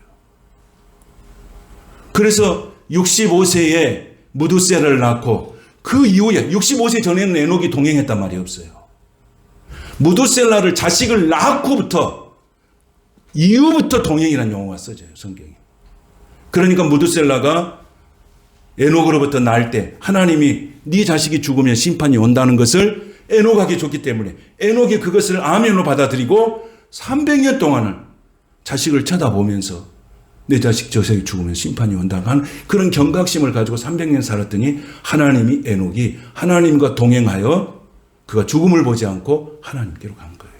그래서 65세에 무두셀라를 낳고 그 이후에 65세 전에는 에녹이 동행했단 말이 없어요. 무두셀라를 자식을 낳고부터 이후부터 동행이라는 용어가 써져요, 성경에. 그러니까 무두셀라가 에녹으로부터 낳을 때 하나님이 네 자식이 죽으면 심판이 온다는 것을 에녹에게 줬기 때문에 에녹이 그것을 아멘으로 받아들이고 300년 동안을 자식을 쳐다보면서 내 자식 저 새끼 죽으면 심판이 온다 하는 그런 경각심을 가지고 300년 살았더니 하나님이 에녹이 하나님과 동행하여 그가 죽음을 보지 않고 하나님께로 간 거예요.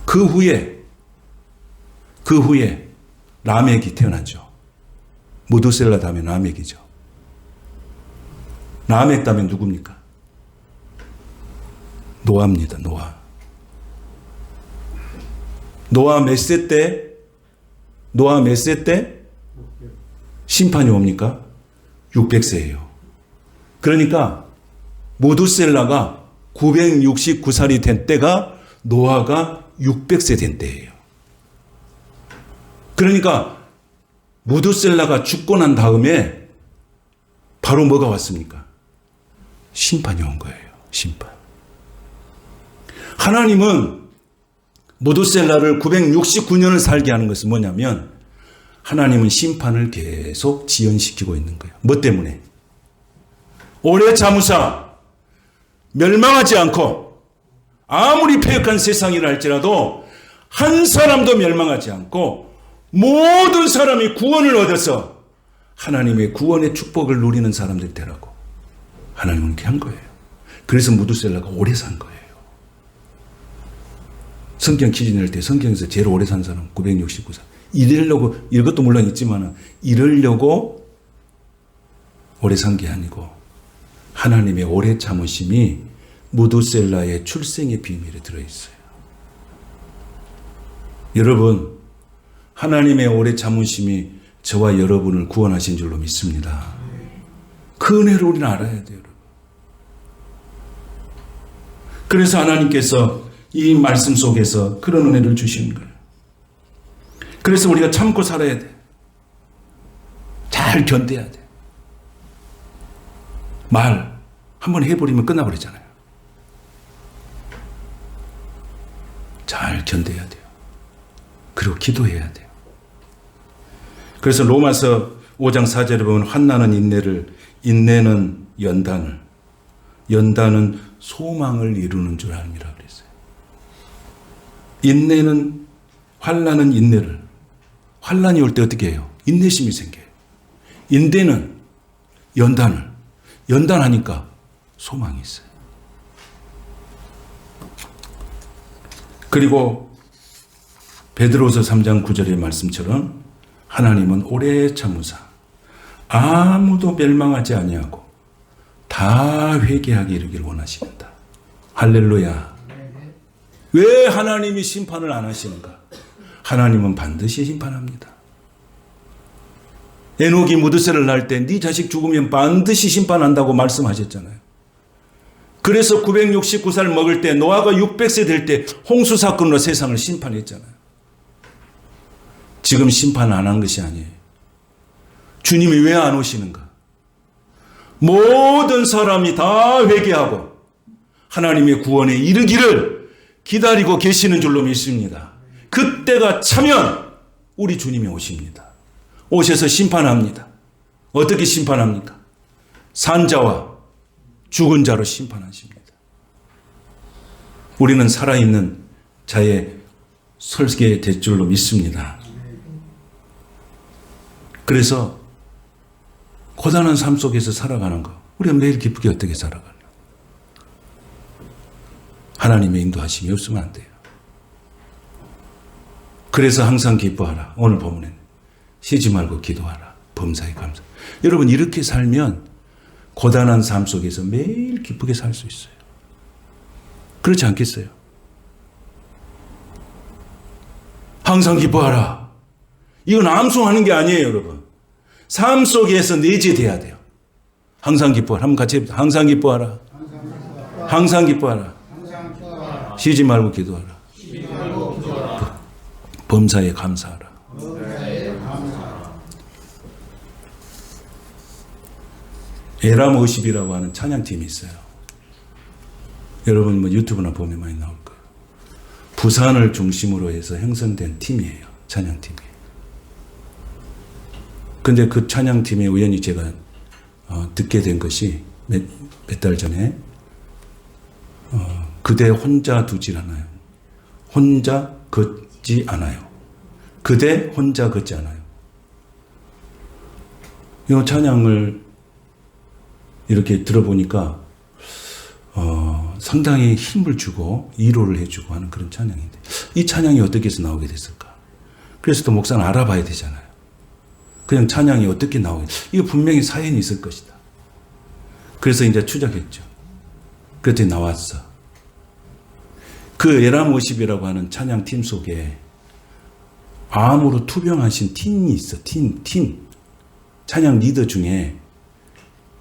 그 후에 라멕이 태어났죠. 무두셀라 다음에 라멕이죠. 라멕 다음에 누굽니까? 노아입니다. 노아 몇 세 때 심판이 옵니까? 600세예요. 그러니까 무두셀라가 969살이 된 때가 노아가 600세 된 때예요. 그러니까 무두셀라가 죽고 난 다음에 바로 뭐가 왔습니까? 심판이 온 거예요. 심판. 하나님은 무두셀라를 969년을 살게 하는 것은 뭐냐면 하나님은 심판을 계속 지연시키고 있는 거예요. 뭐 때문에? 오래 참으사 멸망하지 않고 아무리 패역한 세상이라 할지라도 한 사람도 멸망하지 않고 모든 사람이 구원을 얻어서 하나님의 구원의 축복을 누리는 사람들 되라고 하나님은 그렇게 한 거예요. 그래서 무두셀라가 오래 산 거예요. 성경 퀴즈 낼 때 성경에서 제일 오래 산 사람 969살. 이러려고, 이것도 물론 있지만 이러려고 오래 산 게 아니고 하나님의 오래 참으심이 무두셀라의 출생의 비밀에 들어있어요. 여러분, 하나님의 오래 참으심이 저와 여러분을 구원하신 줄로 믿습니다. 그 은혜를 우리는 알아야 돼요. 여러분. 그래서 하나님께서 이 말씀 속에서 그런 은혜를 주시는 거예요. 그래서 우리가 참고 살아야 돼. 잘 견뎌야 돼. 말 한번 해버리면 끝나버리잖아요. 잘 견뎌야 돼요. 그리고 기도해야 돼요. 그래서 로마서 5장 4절에 보면 환난은 인내를, 인내는 연단을, 연단은 소망을 이루는 줄 압니다. 그랬어요. 인내는, 환난은 인내를, 환난이 올 때 어떻게 해요? 인내심이 생겨요. 인내는 연단을, 연단하니까 소망이 있어요. 그리고 베드로서 3장 9절의 말씀처럼 하나님은 오래 참으사 아무도 멸망하지 아니하고 다 회개하게 이르기를 원하시는다. 할렐루야. 왜 하나님이 심판을 안 하시는가? 하나님은 반드시 심판합니다. 에녹이 무드셀을 낳을 때 네 자식 죽으면 반드시 심판한다고 말씀하셨잖아요. 그래서 969살 먹을 때 노아가 600세 될 때 홍수 사건으로 세상을 심판했잖아요. 지금 심판 안 한 것이 아니에요. 주님이 왜 안 오시는가? 모든 사람이 다 회개하고 하나님의 구원에 이르기를 기다리고 계시는 줄로 믿습니다. 그때가 차면 우리 주님이 오십니다. 오셔서 심판합니다. 어떻게 심판합니까? 산자와 죽은 자로 심판하십니다. 우리는 살아있는 자의 설계 될 줄로 믿습니다. 그래서 고단한 삶 속에서 살아가는 거, 우리가 매일 기쁘게 어떻게 살아가냐? 하나님의 인도하심이 없으면 안 돼요. 그래서 항상 기뻐하라. 오늘 본문에 쉬지 말고 기도하라. 범사에 감사. 여러분 이렇게 살면 고단한 삶 속에서 매일 기쁘게 살 수 있어요. 그렇지 않겠어요? 항상 기뻐하라. 이건 암송하는 게 아니에요, 여러분. 삶 속에서 내재돼야 돼요. 항상 기뻐하라. 한번 같이 해보세요. 항상 기뻐하라. 항상 기뻐하라. 쉬지 말고 기도하라. 범사에 감사하라. 에람 워십이라고 하는 찬양팀이 있어요. 여러분 뭐 유튜브나 보면 많이 나올 거예요. 부산을 중심으로 해서 형성된 팀이에요. 찬양팀이. 근데 그 찬양팀에 우연히 제가 듣게 된 것이 몇 달 전에 그대 혼자 두질 않아요. 혼자 걷지 않아요. 그대 혼자 걷지 않아요. 이 찬양을 이렇게 들어보니까 상당히 힘을 주고 위로를 해주고 하는 그런 찬양인데 이 찬양이 어떻게 해서 나오게 됐을까? 그래서 또 목사는 알아봐야 되잖아요. 그냥 찬양이 어떻게 나오게 이거 분명히 사연이 있을 것이다. 그래서 이제 추적했죠. 그랬더니 나왔어. 그 에람 워십이라고 하는 찬양 팀 속에 암으로 투병하신 팀이 있어. 팀. 찬양 리더 중에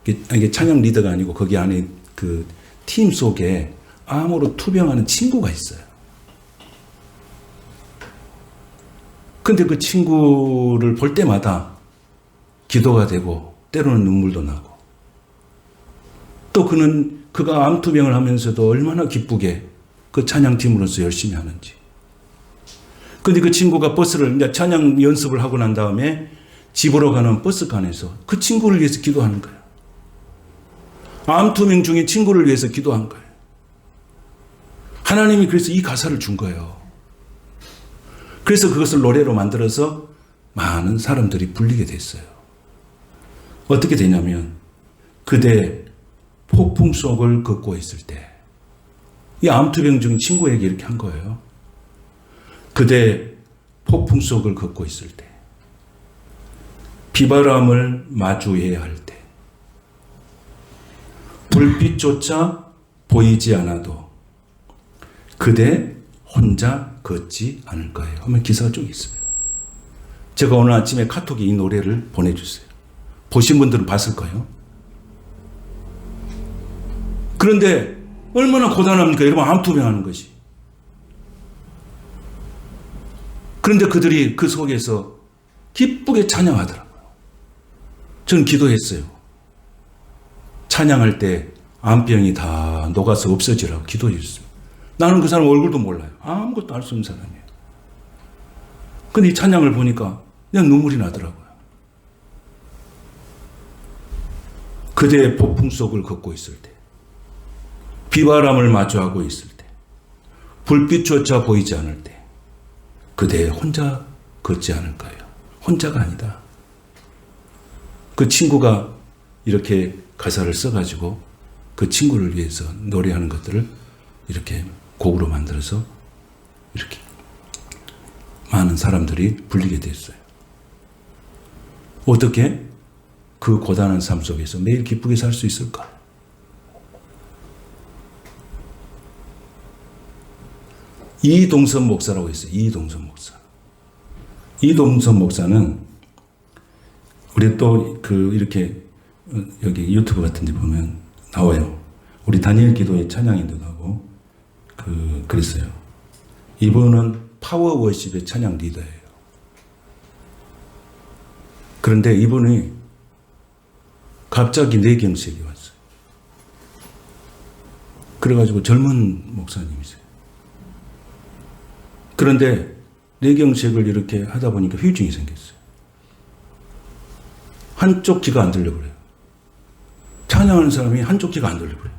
이게 찬양 리더가 아니고 거기 안에 그 팀 속에 암으로 투병하는 친구가 있어요. 근데 그 친구를 볼 때마다 기도가 되고 때로는 눈물도 나고 또 그가 암투병을 하면서도 얼마나 기쁘게 그 찬양팀으로서 열심히 하는지. 근데 그 친구가 버스를 이제 찬양 연습을 하고 난 다음에 집으로 가는 버스칸에서 그 친구를 위해서 기도하는 거예요. 암투병 중에 친구를 위해서 기도한 거예요. 하나님이 그래서 이 가사를 준 거예요. 그래서 그것을 노래로 만들어서 많은 사람들이 불리게 됐어요. 어떻게 되냐면 그대 폭풍 속을 걷고 있을 때 이 암투병 중인 친구에게 이렇게 한 거예요. 그대 폭풍 속을 걷고 있을 때 비바람을 마주해야 할 때 불빛조차 보이지 않아도 그대 혼자 걷지 않을 거예요. 하면 기사가 쭉 있어요. 제가 오늘 아침에 카톡에 이 노래를 보내주세요. 보신 분들은 봤을 거예요. 그런데 얼마나 고단합니까? 여러분 암투병하는 것이. 그런데 그들이 그 속에서 기쁘게 찬양하더라고요. 저는 기도했어요. 찬양할 때 암병이 다 녹아서 없어지라고 기도했어요. 나는 그 사람 얼굴도 몰라요. 아무것도 알 수 없는 사람이에요. 근데 이 찬양을 보니까 그냥 눈물이 나더라고요. 그대의 폭풍 속을 걷고 있을 때, 비바람을 마주하고 있을 때, 불빛조차 보이지 않을 때, 그대 혼자 걷지 않을 거예요. 혼자가 아니다. 그 친구가 이렇게 가사를 써가지고 그 친구를 위해서 노래하는 것들을 이렇게 곡으로 만들어서 이렇게 많은 사람들이 불리게 됐어요. 어떻게 그 고단한 삶 속에서 매일 기쁘게 살 수 있을까? 이동선 목사라고 있어요. 이동선 목사. 이동선 목사는 우리 또 이렇게 여기 유튜브 같은 데 보면 나와요. 우리 다니엘 기도의 찬양인도 하고 그랬어요. 이분은 파워 워십의 찬양 리더예요. 그런데 이분이 갑자기 뇌경색이 왔어요. 그래가지고 젊은 목사님이세요. 그런데 뇌경색을 이렇게 하다 보니까 후유증이 생겼어요. 한쪽 귀가 안 들려버려요. 찬양하는 사람이 한쪽 귀가 안 들려버려요.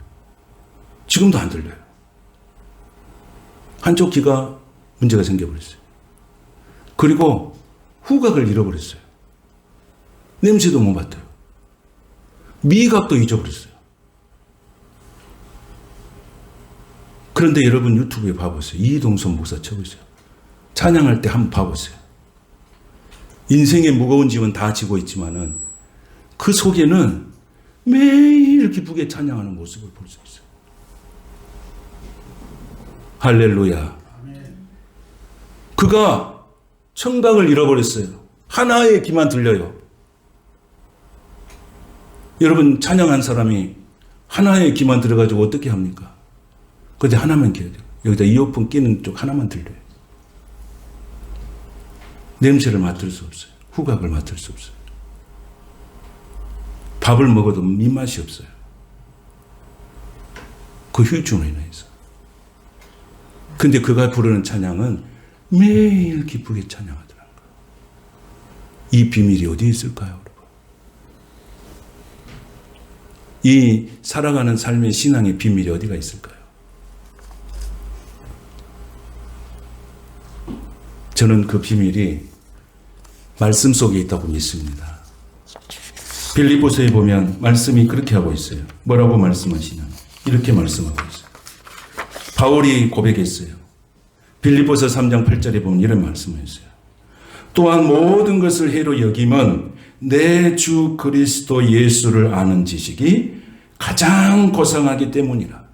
지금도 안 들려요. 한쪽 귀가 문제가 생겨버렸어요. 그리고 후각을 잃어버렸어요. 냄새도 못 맡아요. 미각도 잊어버렸어요. 그런데 여러분 유튜브에 봐보세요. 이동선 목사 쳐보세요. 찬양할 때 한번 봐보세요. 인생의 무거운 짐은 다 지고 있지만은 그 속에는 매일 기쁘게 찬양하는 모습을 볼 수 있어요. 할렐루야. 그가 청각을 잃어버렸어요. 하나의 귀만 들려요. 여러분 찬양한 사람이 하나의 귀만 들어가지고 어떻게 합니까? 근데 하나만 껴야 돼요. 여기다 이어폰 끼는 쪽 하나만 들려요. 냄새를 맡을 수 없어요. 후각을 맡을 수 없어요. 밥을 먹어도 입맛이 없어요. 그 후유증으로 인해서. 근데 그가 부르는 찬양은 매일 기쁘게 찬양하더라는 거예요. 이 비밀이 어디에 있을까요, 여러분? 이 살아가는 삶의 신앙의 비밀이 어디가 있을까요? 저는 그 비밀이 말씀 속에 있다고 믿습니다. 빌립보서에 보면 말씀이 그렇게 하고 있어요. 뭐라고 말씀하시냐면 이렇게 말씀하고 있어요. 바울이 고백했어요. 빌립보서 3장 8절에 보면 이런 말씀을 했어요. 또한 모든 것을 해로 여김은 내 주 그리스도 예수를 아는 지식이 가장 고상하기 때문이라.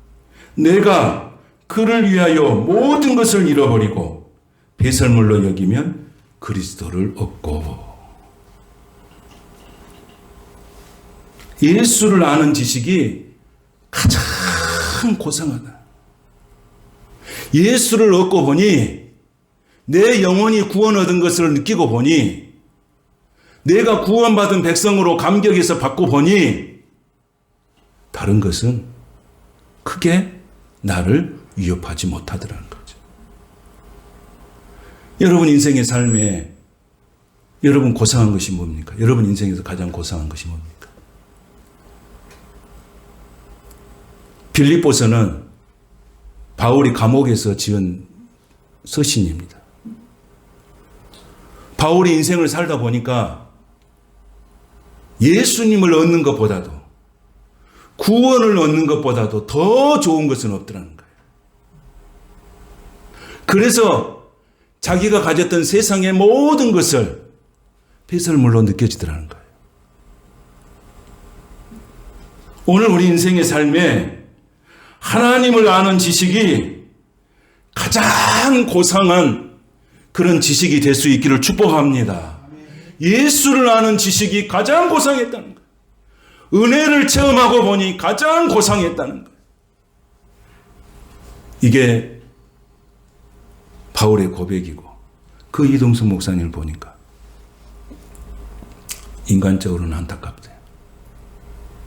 내가 그를 위하여 모든 것을 잃어버리고 배설물로 여기면 그리스도를 얻고. 예수를 아는 지식이 가장 고상하다. 예수를 얻고 보니 내 영혼이 구원 얻은 것을 느끼고 보니 내가 구원받은 백성으로 감격해서 받고 보니 다른 것은 크게 나를 위협하지 못하더라는 거죠. 여러분 인생의 삶에 여러분 고상한 것이 뭡니까? 여러분 인생에서 가장 고상한 것이 뭡니까? 빌립보서는 바울이 감옥에서 지은 서신입니다. 바울이 인생을 살다 보니까 예수님을 얻는 것보다도 구원을 얻는 것보다도 더 좋은 것은 없더라는 거예요. 그래서 자기가 가졌던 세상의 모든 것을 배설물로 느껴지더라는 거예요. 오늘 우리 인생의 삶에 하나님을 아는 지식이 가장 고상한 그런 지식이 될 수 있기를 축복합니다. 예수를 아는 지식이 가장 고상했다는 거예요. 은혜를 체험하고 보니 가장 고상했다는 거예요. 이게 바울의 고백이고 그 이동수 목사님을 보니까 인간적으로는 안타깝대요.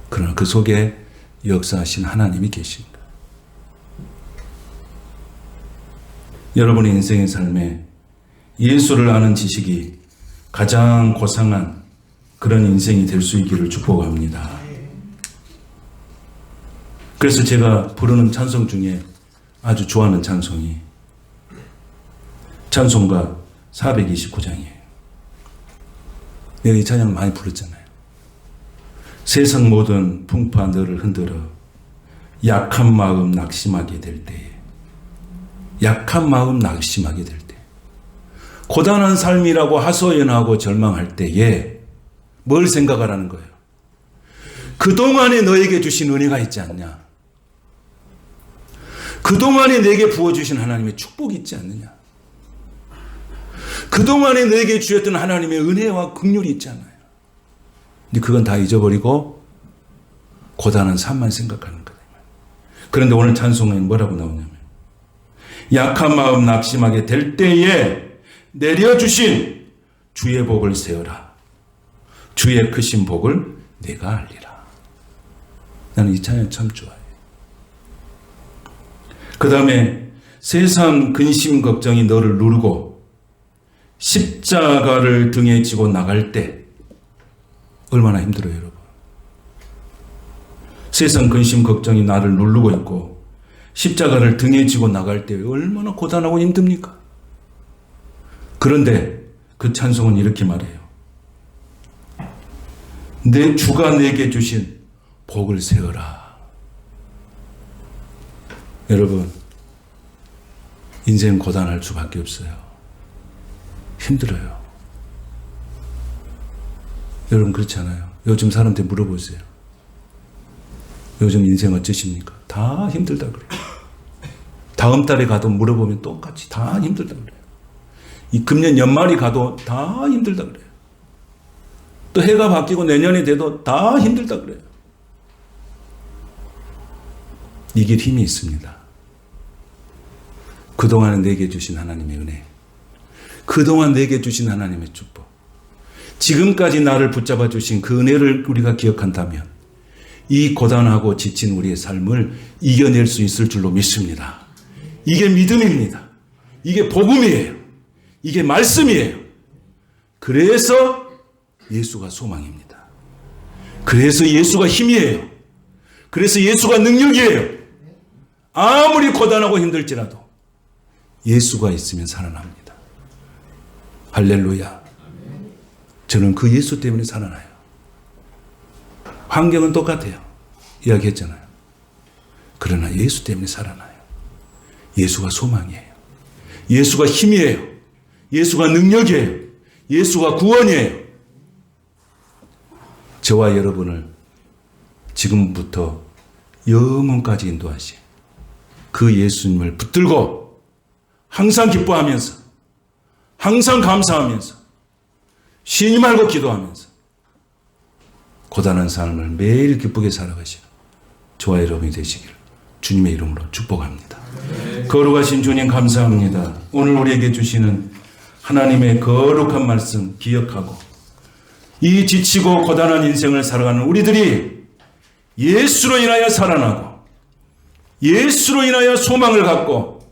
그러나 그 속에 역사하신 하나님이 계십니다. 여러분의 인생의 삶에 예수를 아는 지식이 가장 고상한 그런 인생이 될 수 있기를 축복합니다. 그래서 제가 부르는 찬송 중에 아주 좋아하는 찬송이 찬송가 429장이에요. 내가 이 찬양을 많이 불렀잖아요. 세상 모든 풍파 너를 흔들어 약한 마음 낙심하게 될 때에, 약한 마음 낙심하게 될 때, 고단한 삶이라고 하소연하고 절망할 때에 뭘 생각하라는 거예요? 그동안에 너에게 주신 은혜가 있지 않냐? 그동안에 내게 부어주신 하나님의 축복이 있지 않느냐? 그동안에 너에게 주셨던 하나님의 은혜와 긍휼이 있지 않나요? 근데 그건 다 잊어버리고 고단한 삶만 생각하는 거예요. 그런데 오늘 찬송에 뭐라고 나오냐면 약한 마음 낙심하게 될 때에 내려주신 주의 복을 세어라. 주의 크신 복을 내가 알리라. 나는 이 찬양 참 좋아해요. 그 다음에 세상 근심 걱정이 너를 누르고 십자가를 등에 지고 나갈 때 얼마나 힘들어요, 여러분. 세상 근심 걱정이 나를 누르고 있고 십자가를 등에 지고 나갈 때 얼마나 고단하고 힘듭니까? 그런데 그 찬송은 이렇게 말해요. 내 주가 내게 주신 복을 세어라. 여러분, 인생 고단할 수밖에 없어요. 힘들어요. 여러분 그렇지 않아요? 요즘 사람들 물어보세요. 요즘 인생 어떠십니까? 다 힘들다 그래요. 다음 달에 가도 물어보면 똑같이 다 힘들다 그래요. 이 금년 연말이 가도 다 힘들다 그래요. 또 해가 바뀌고 내년이 돼도 다 힘들다 그래요. 이길 힘이 있습니다. 그동안 내게 주신 하나님의 은혜, 그동안 내게 주신 하나님의 축복, 지금까지 나를 붙잡아 주신 그 은혜를 우리가 기억한다면 이 고단하고 지친 우리의 삶을 이겨낼 수 있을 줄로 믿습니다. 이게 믿음입니다. 이게 복음이에요. 이게 말씀이에요. 그래서 예수가 소망입니다. 그래서 예수가 힘이에요. 그래서 예수가 능력이에요. 아무리 고단하고 힘들지라도 예수가 있으면 살아납니다. 할렐루야. 저는 그 예수 때문에 살아나요. 환경은 똑같아요. 이야기했잖아요. 그러나 예수 때문에 살아나요. 예수가 소망이에요. 예수가 힘이에요. 예수가 능력이에요. 예수가 구원이에요. 저와 여러분을 지금부터 영원까지 인도하신 그 예수님을 붙들고 항상 기뻐하면서, 항상 감사하면서, 쉬지 말고 기도하면서 고단한 삶을 매일 기쁘게 살아가시는 저와 여러분이 되시기를 주님의 이름으로 축복합니다. 거룩하신 주님 감사합니다. 오늘 우리에게 주시는 하나님의 거룩한 말씀 기억하고 이 지치고 고단한 인생을 살아가는 우리들이 예수로 인하여 살아나고 예수로 인하여 소망을 갖고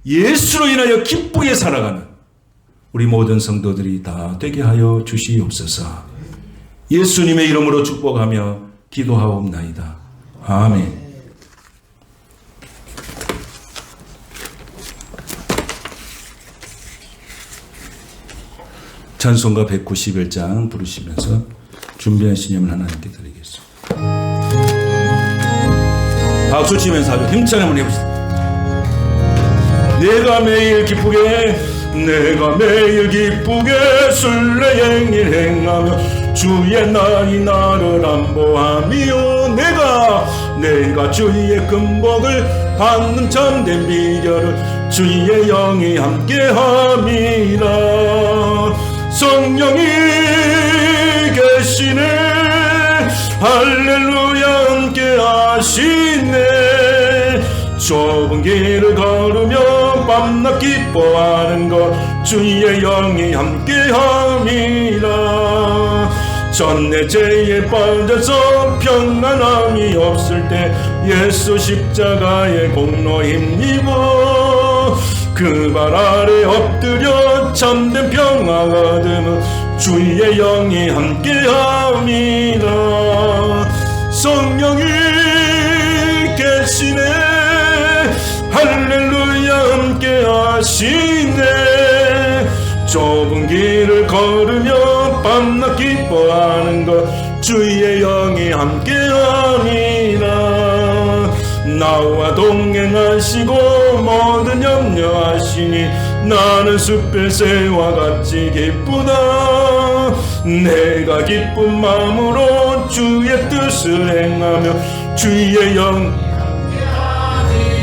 예수로 인하여 기쁘게 살아가는 우리 모든 성도들이 다 되게 하여 주시옵소서. 예수님의 이름으로 축복하며 기도하옵나이다. 아멘. 찬송가 191장 부르시면서 준비한 신념을 하나님께 드리겠습니다. 박수 치면서 아주 힘차게 한번 해봅시다. 내가 매일 기쁘게 순례행일 행하며 주의 날이 나를 안보하며 내가 주의 금복을 받는 참된 비결을 주의 영이 함께함이라. 성령이 계시네 할렐루야 함께하시네. 좁은 길을 걸으며 밤낮 기뻐하는 것 주의 영이 함께함이라. 전내 죄에 빠져서 평안함이 없을 때 예수 십자가의 공로 힘입어 그 발 아래 엎드려 참된 평화가 얻으며 주의 영이 함께함이라. 성령이 계시네 할렐루야 함께하시네. 좁은 길을 걸으며 밤낮 기뻐하는 것 주의 영이 함께함이라. 나와 동행하시고 모든 염려하시니 나는 숲의 새와 같이 기쁘다. 내가 기쁜 마음으로 주의 뜻을 행하며 주의 영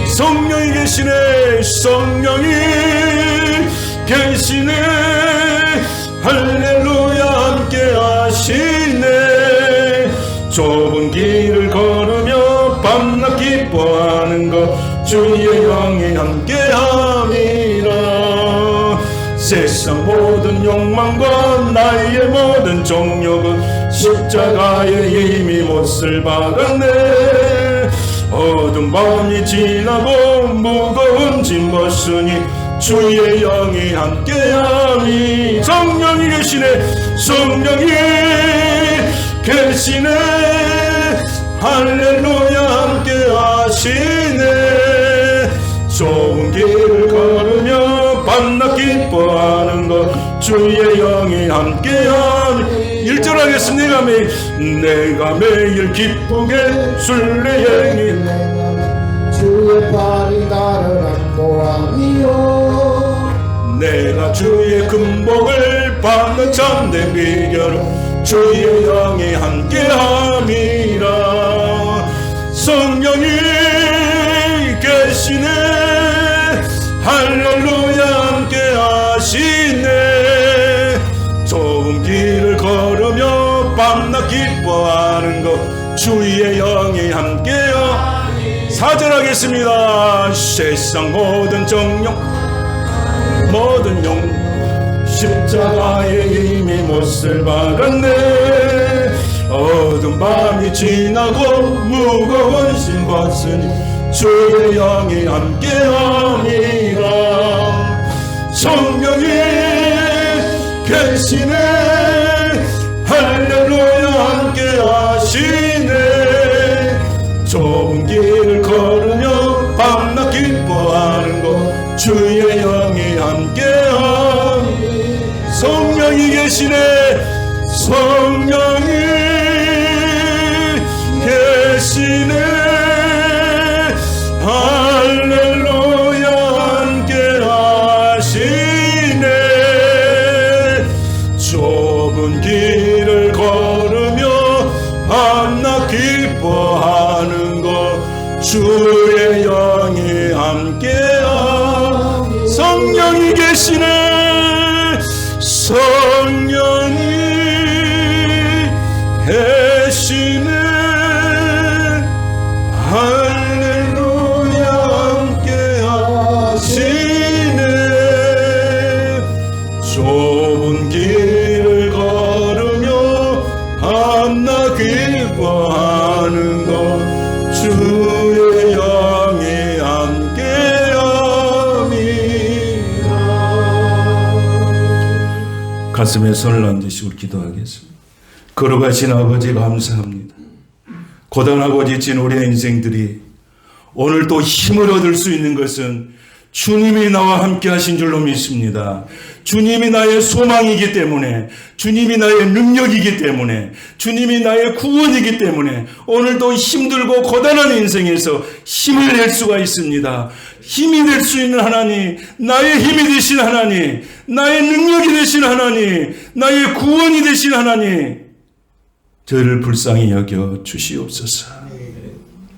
성령이 계시네 성령이 계시네 할렐루야 함께하시네. 좁은 길을 걸으며 밤낮 기뻐하는 것 주의 영이 함께함이라. 세상 모든 욕망과 나의 모든 정욕은 십자가의 힘이 못을 박았네. 어두운 밤이 지나고 무거운 짐 벗으니 주의 영이 함께하니. 성령이 계시네 성령이 계시네 할렐루야 함께하시네. 좁은 길을 걸으며 밤낮 기뻐하는 것 주의 영이 함께하니. 1절 하겠습니다. 내가 매일 기쁘게 순례행이 주의 발이 나를 안보하며 내가 주의 금복을 받는 참된 비결은 주의 영이 함께함이라. 성령이 계시네 할렐루야 함께하시네. 좁은 길을 걸으며 밤낮 기뻐하는 것 주의 영이 함께하. 4절 하겠습니다. 세상 모든 정욕 모든 용 십자가의 힘이 못을 박았네. 어두운 밤이 지나고 무거운 짐 벗으니 주의 영이 함께함이라. 성령이 계시네 할렐루야 함께하시네. 좁은 길을 걸으며 밤낮 기뻐하는 것 주의 영이 함께함. 성령이 계시네 성령이 계시네 할렐루야 함께 하시네 좁은 길을 걸으며 밤낮 기뻐하는 것 주의 영이 함께하 성령이 계시네 성령이 계시네 할렐루야 함께 하시네 좁은 길을 걸으며 밤낮 기뻐하는 것 주의 영이 함께함이라 가슴에 손을 얹으시고 기도하겠습니다. 걸어가신 아버지 감사합니다. 고단하고 지친 우리의 인생들이 오늘 또 힘을 얻을 수 있는 것은 주님이 나와 함께 하신 줄로 믿습니다. 주님이 나의 소망이기 때문에, 주님이 나의 능력이기 때문에, 주님이 나의 구원이기 때문에 오늘도 힘들고 고단한 인생에서 힘을 낼 수가 있습니다. 힘이 될 수 있는 하나님, 나의 힘이 되신 하나님, 나의 능력이 되신 하나님, 나의 구원이 되신 하나님, 저를 불쌍히 여겨 주시옵소서.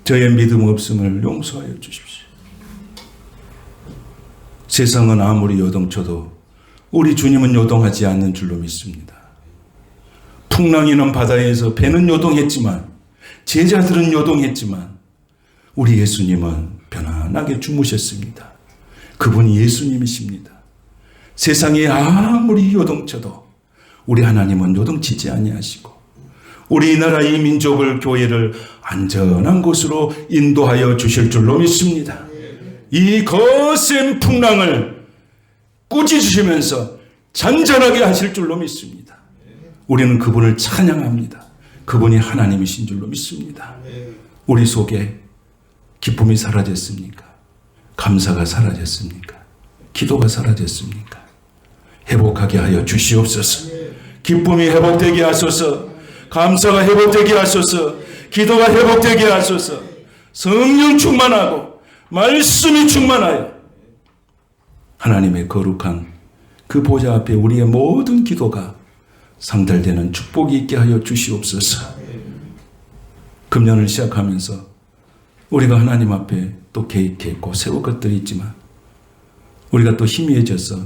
저의 믿음 없음을 용서하여 주십시오. 세상은 아무리 요동쳐도 우리 주님은 요동하지 않는 줄로 믿습니다. 풍랑이는 바다에서 배는 요동했지만, 제자들은 요동했지만, 우리 예수님은 편안하게 주무셨습니다. 그분이 예수님이십니다. 세상이 아무리 요동쳐도 우리 하나님은 요동치지 아니하시고 우리나라 이 민족을, 교회를 안전한 곳으로 인도하여 주실 줄로 믿습니다. 이 거센 풍랑을 꾸짖으시면서 잔잔하게 하실 줄로 믿습니다. 우리는 그분을 찬양합니다. 그분이 하나님이신 줄로 믿습니다. 우리 속에 기쁨이 사라졌습니까? 감사가 사라졌습니까? 기도가 사라졌습니까? 회복하게 하여 주시옵소서. 기쁨이 회복되게 하소서. 감사가 회복되게 하소서. 기도가 회복되게 하소서. 성령 충만하고 말씀이 충만하여 하나님의 거룩한 그 보좌 앞에 우리의 모든 기도가 상달되는 축복이 있게 하여 주시옵소서. 금년을 시작하면서 우리가 하나님 앞에 또 계획했고 세울 것들이 있지만 우리가 또 희미해져서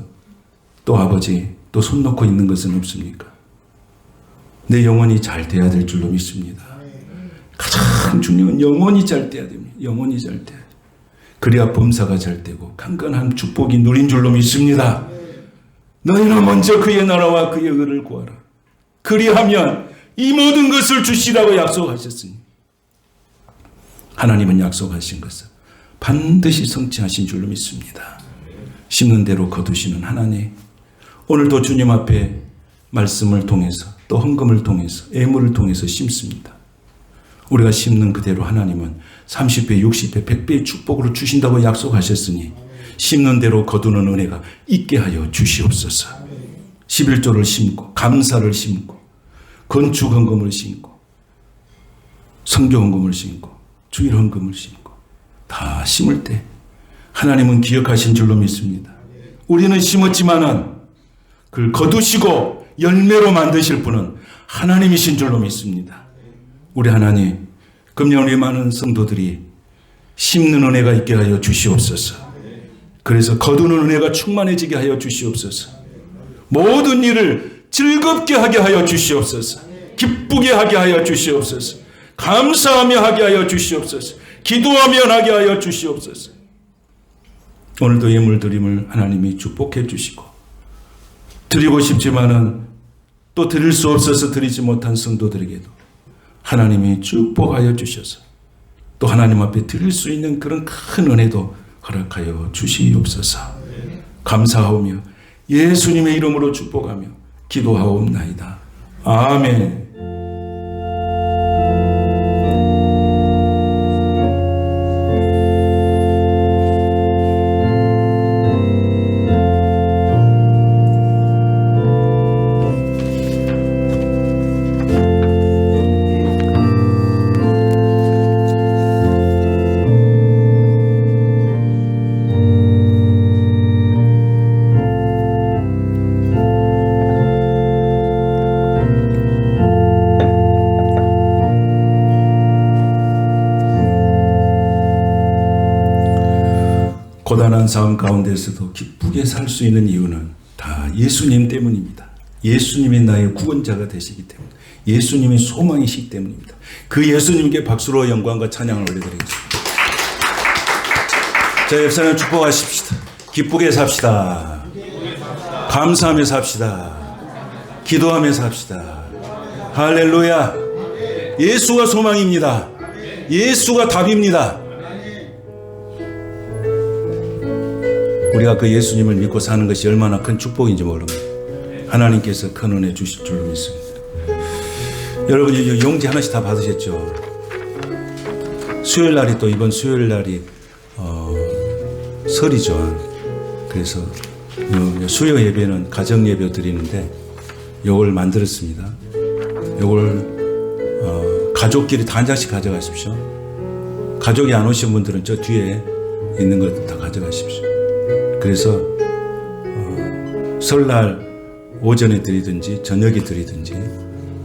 또 아버지 또 손 놓고 있는 것은 없습니까? 내 영혼이 잘 돼야 될 줄로 믿습니다. 가장 중요한 영혼이 잘 돼야 됩니다. 영혼이 잘 돼야 돼요. 그래야 범사가 잘 되고 강건한 축복이 누린 줄로 믿습니다. 너희는 먼저 그의 나라와 그의 의를 구하라. 그리하면 이 모든 것을 주시라고 약속하셨으니 하나님은 약속하신 것을 반드시 성취하신 줄로 믿습니다. 심는 대로 거두시는 하나님, 오늘도 주님 앞에 말씀을 통해서 또 헌금을 통해서 애물을 통해서 심습니다. 우리가 심는 그대로 하나님은 30배, 60배, 100배의 축복으로 주신다고 약속하셨으니 심는 대로 거두는 은혜가 있게 하여 주시옵소서. 11조를 심고 감사를 심고 건축 헌금을 심고 성교 헌금을 심고 주일 헌금을 심고 다 심을 때 하나님은 기억하신 줄로 믿습니다. 우리는 심었지만은 그걸 거두시고 열매로 만드실 분은 하나님이신 줄로 믿습니다. 우리 하나님, 금년 우리 많은 성도들이 심는 은혜가 있게 하여 주시옵소서. 그래서 거두는 은혜가 충만해지게 하여 주시옵소서. 모든 일을 즐겁게 하게 하여 주시옵소서. 기쁘게 하게 하여 주시옵소서. 감사하며 하게 하여 주시옵소서. 기도하며 하게 하여 주시옵소서. 오늘도 예물 드림을 하나님이 축복해 주시고 드리고 싶지만은 또 드릴 수 없어서 드리지 못한 성도들에게도 하나님이 축복하여 주셔서 또 하나님 앞에 드릴 수 있는 그런 큰 은혜도 허락하여 주시옵소서. 감사하오며 예수님의 이름으로 축복하며 기도하옵나이다. 아멘. 고단한 삶 가운데서도 기쁘게 살 수 있는 이유는 다 예수님 때문입니다. 예수님이 나의 구원자가 되시기 때문에, 예수님의 소망이시기 때문입니다. 그 예수님께 박수로 영광과 찬양을 올려드리겠습니다. 자, 옆 사람 축복하십시다. 기쁘게 삽시다. 감사하며 삽시다. 기도하며 삽시다. 할렐루야. 예수가 소망입니다. 예수가 답입니다. 우리가 그 예수님을 믿고 사는 것이 얼마나 큰 축복인지 모릅니다. 하나님께서 큰 은혜 주실 줄로 믿습니다. 여러분, 용지 하나씩 다 받으셨죠? 수요일 날이 또 이번 수요일 날이 설이죠. 그래서 수요 예배는 가정 예배 드리는데 요걸 만들었습니다. 요걸 가족끼리 다 한 장씩 가져가십시오. 가족이 안 오신 분들은 저 뒤에 있는 것 다 가져가십시오. 그래서 설날 오전에 드리든지 저녁에 드리든지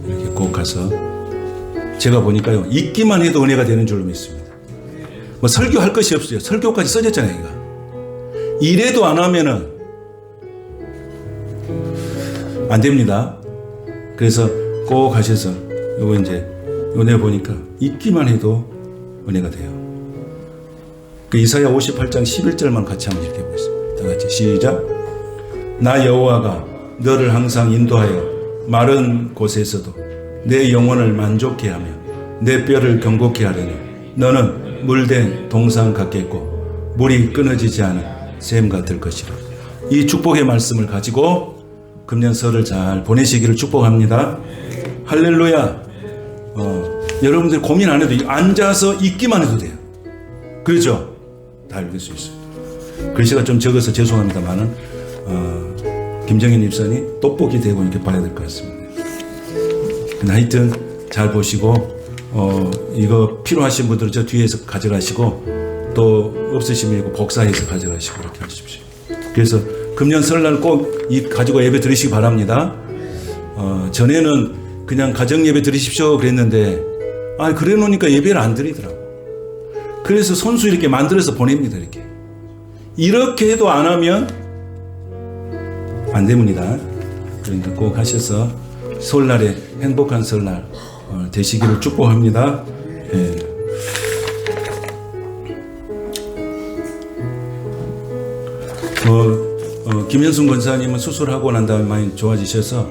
이렇게 꼭 가서, 제가 보니까요, 읽기만 해도 은혜가 되는 줄로 믿습니다. 뭐 설교할 것이 없어요. 설교까지 써졌잖아요. 이거. 이래도 안 하면은 안 됩니다. 그래서 꼭 하셔서 요거 이제 은혜 보니까 읽기만 해도 은혜가 돼요. 그 이사야 58장 11절만 같이 한번 읽게 보겠습니다. 다 같이 시작. 나 여호와가 너를 항상 인도하여 마른 곳에서도 내 영혼을 만족케 하며 내 뼈를 경고케 하려니 너는 물된 동상 같겠고 물이 끊어지지 않은 샘 같을 것이라. 이 축복의 말씀을 가지고 금년 설을 잘 보내시기를 축복합니다. 할렐루야. 여러분들 고민 안 해도 앉아서 읽기만 해도 돼요. 그렇죠? 다 읽을 수 있어요. 글씨가 좀 적어서 죄송합니다만은 김정인 입사님 떡볶이 대고 이렇게 봐야 될 것 같습니다. 하여튼 잘 보시고 이거 필요하신 분들은 저 뒤에서 가져가시고 또 없으시면 이거 복사해서 가져가시고 이렇게 하십시오. 그래서 금년 설날 꼭 이 가지고 예배 드리시기 바랍니다. 전에는 그냥 가정 예배 드리십시오 그랬는데 그래 놓으니까 예배를 안 드리더라고. 그래서 손수 이렇게 만들어서 보냅니다. 이렇게 해도 안 하면 안 됩니다. 그러니까 꼭 하셔서 설날에 행복한 설날 되시기를 축복합니다. 예. 김현순 권사님은 수술하고 난 다음에 많이 좋아지셔서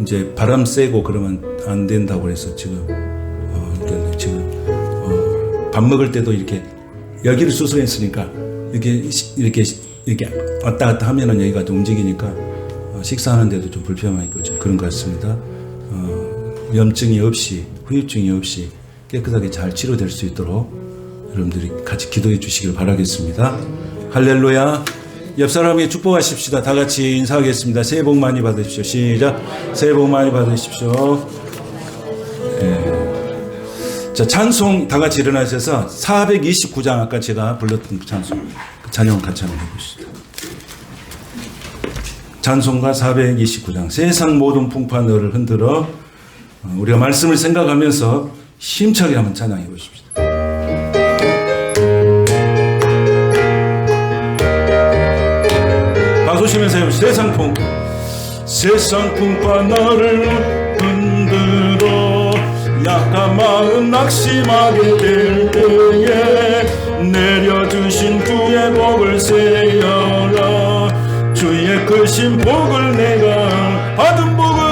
이제 바람 쐬고 그러면 안 된다고 그래서 지금 밥 먹을 때도 이렇게 여기를 수술했으니까 이렇게 왔다 갔다 하면은 여기가 좀 움직이니까 식사하는데도 좀 불편하고 좀 그런 것 같습니다. 염증이 없이 후유증이 없이 깨끗하게 잘 치료될 수 있도록 여러분들이 같이 기도해 주시길 바라겠습니다. 할렐루야. 옆 사람에게 축복하십시다. 다 같이 인사하겠습니다. 새해 복 많이 받으십시오. 시작. 새해 복 많이 받으십시오. 네. 자, 찬송 다 같이 일어나셔서 429장 아까 제가 불렀던 찬송 그 찬양 같이 한번 해보시죠. 찬송가 429장 세상 모든 풍파 너를 흔들어. 우리가 말씀을 생각하면서 힘차게 한번 찬양해 보십시다. 박수치면서 해보시죠. 세상 풍파 너를 흔들어 약한 마음 낙심하게 될 때에 내려주신 주의 복을 세어라. 주의 크신 복을 내가 받은 복을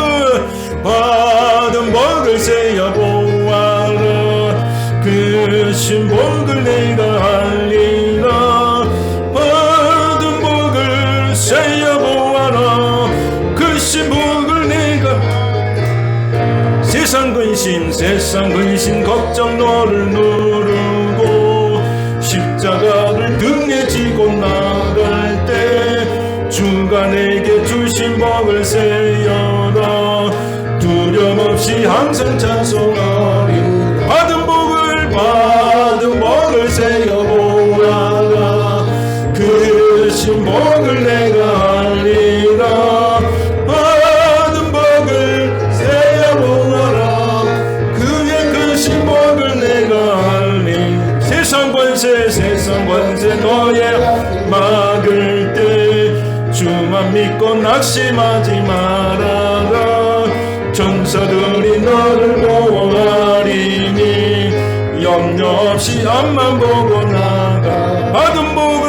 세어 보아라. 크신 복을 내가 알리라. 받은 복을 세어 보아라. 크신 복을 내가 세상 근심 걱정 너를 누르고 십자가를 등에 지고 나갈 때 주가 내게 주신 복을 세어라. 두려움 없이 항상 찬송하리. 받은 복을 세어 보아라. 크신 복을 내가 알리라. 받은 복을 세어 보아라. 그의 크신 복을 내가 알리. 세상 권세 너의 믿고 낙심하지 말아라. 천사들이 너를 보호하리니 염려 없이 앞만 보고 나가. 받은 복을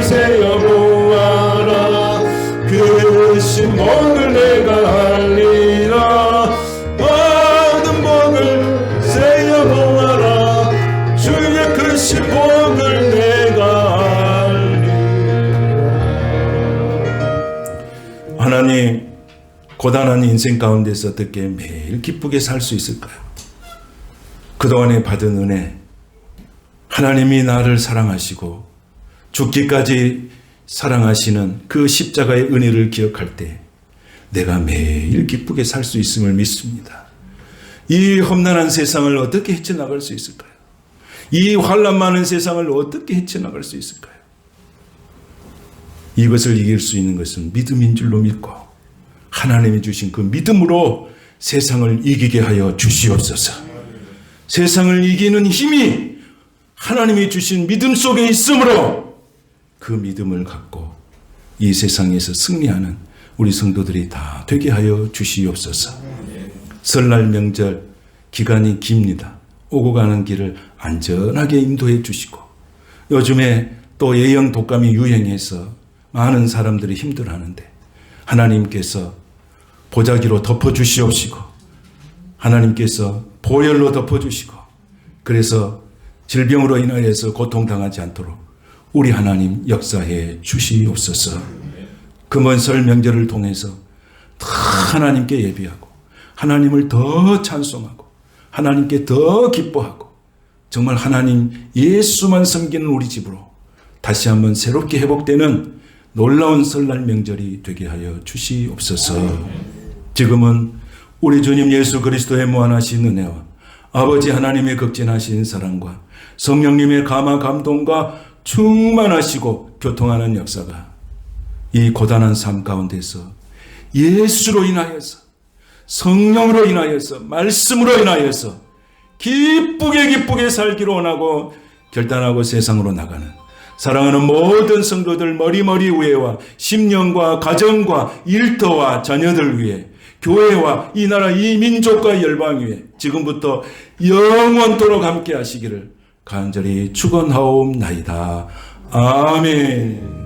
세어 보아라. 크신 복을 내가 알리라. 받은 복을 세어 보아라. 주의 크신 복을 내가 알리라. 하나님, 고단한 인생 가운데서 어떻게 매일 기쁘게 살 수 있을까요? 그동안에 받은 은혜, 하나님이 나를 사랑하시고 죽기까지 사랑하시는 그 십자가의 은혜를 기억할 때 내가 매일 기쁘게 살 수 있음을 믿습니다. 이 험난한 세상을 어떻게 헤쳐나갈 수 있을까요? 이 환난 많은 세상을 어떻게 헤쳐나갈 수 있을까요? 이것을 이길 수 있는 것은 믿음인 줄로 믿고 하나님이 주신 그 믿음으로 세상을 이기게 하여 주시옵소서. 세상을 이기는 힘이 하나님이 주신 믿음 속에 있으므로 그 믿음을 갖고 이 세상에서 승리하는 우리 성도들이 다 되게 하여 주시옵소서. 설날 명절 기간이 깁니다. 오고 가는 길을 안전하게 인도해 주시고 요즘에 또 A형 독감이 유행해서 많은 사람들이 힘들어하는데 하나님께서 보자기로 덮어주시옵시고 하나님께서 보혈로 덮어주시고 그래서 질병으로 인하여서 고통당하지 않도록 우리 하나님 역사해 주시옵소서. 금은 설 명절을 통해서 더 하나님께 예비하고 하나님을 더 찬송하고 하나님께 더 기뻐하고 정말 하나님 예수만 섬기는 우리 집으로 다시 한번 새롭게 회복되는 놀라운 설날 명절이 되게 하여 주시옵소서. 지금은 우리 주님 예수 그리스도의 무한하신 은혜와 아버지 하나님의 극진하신 사랑과 성령님의 감화 감동과 충만하시고 교통하는 역사가 이 고단한 삶 가운데서 예수로 인하여서 성령으로 인하여서 말씀으로 인하여서 기쁘게 살기로 원하고 결단하고 세상으로 나가는 사랑하는 모든 성도들 머리머리 위에와 심령과 가정과 일터와 자녀들 위해 교회와 이 나라 이 민족과 열방 위에 지금부터 영원토록 함께 하시기를 간절히 축원하옵나이다. 아멘.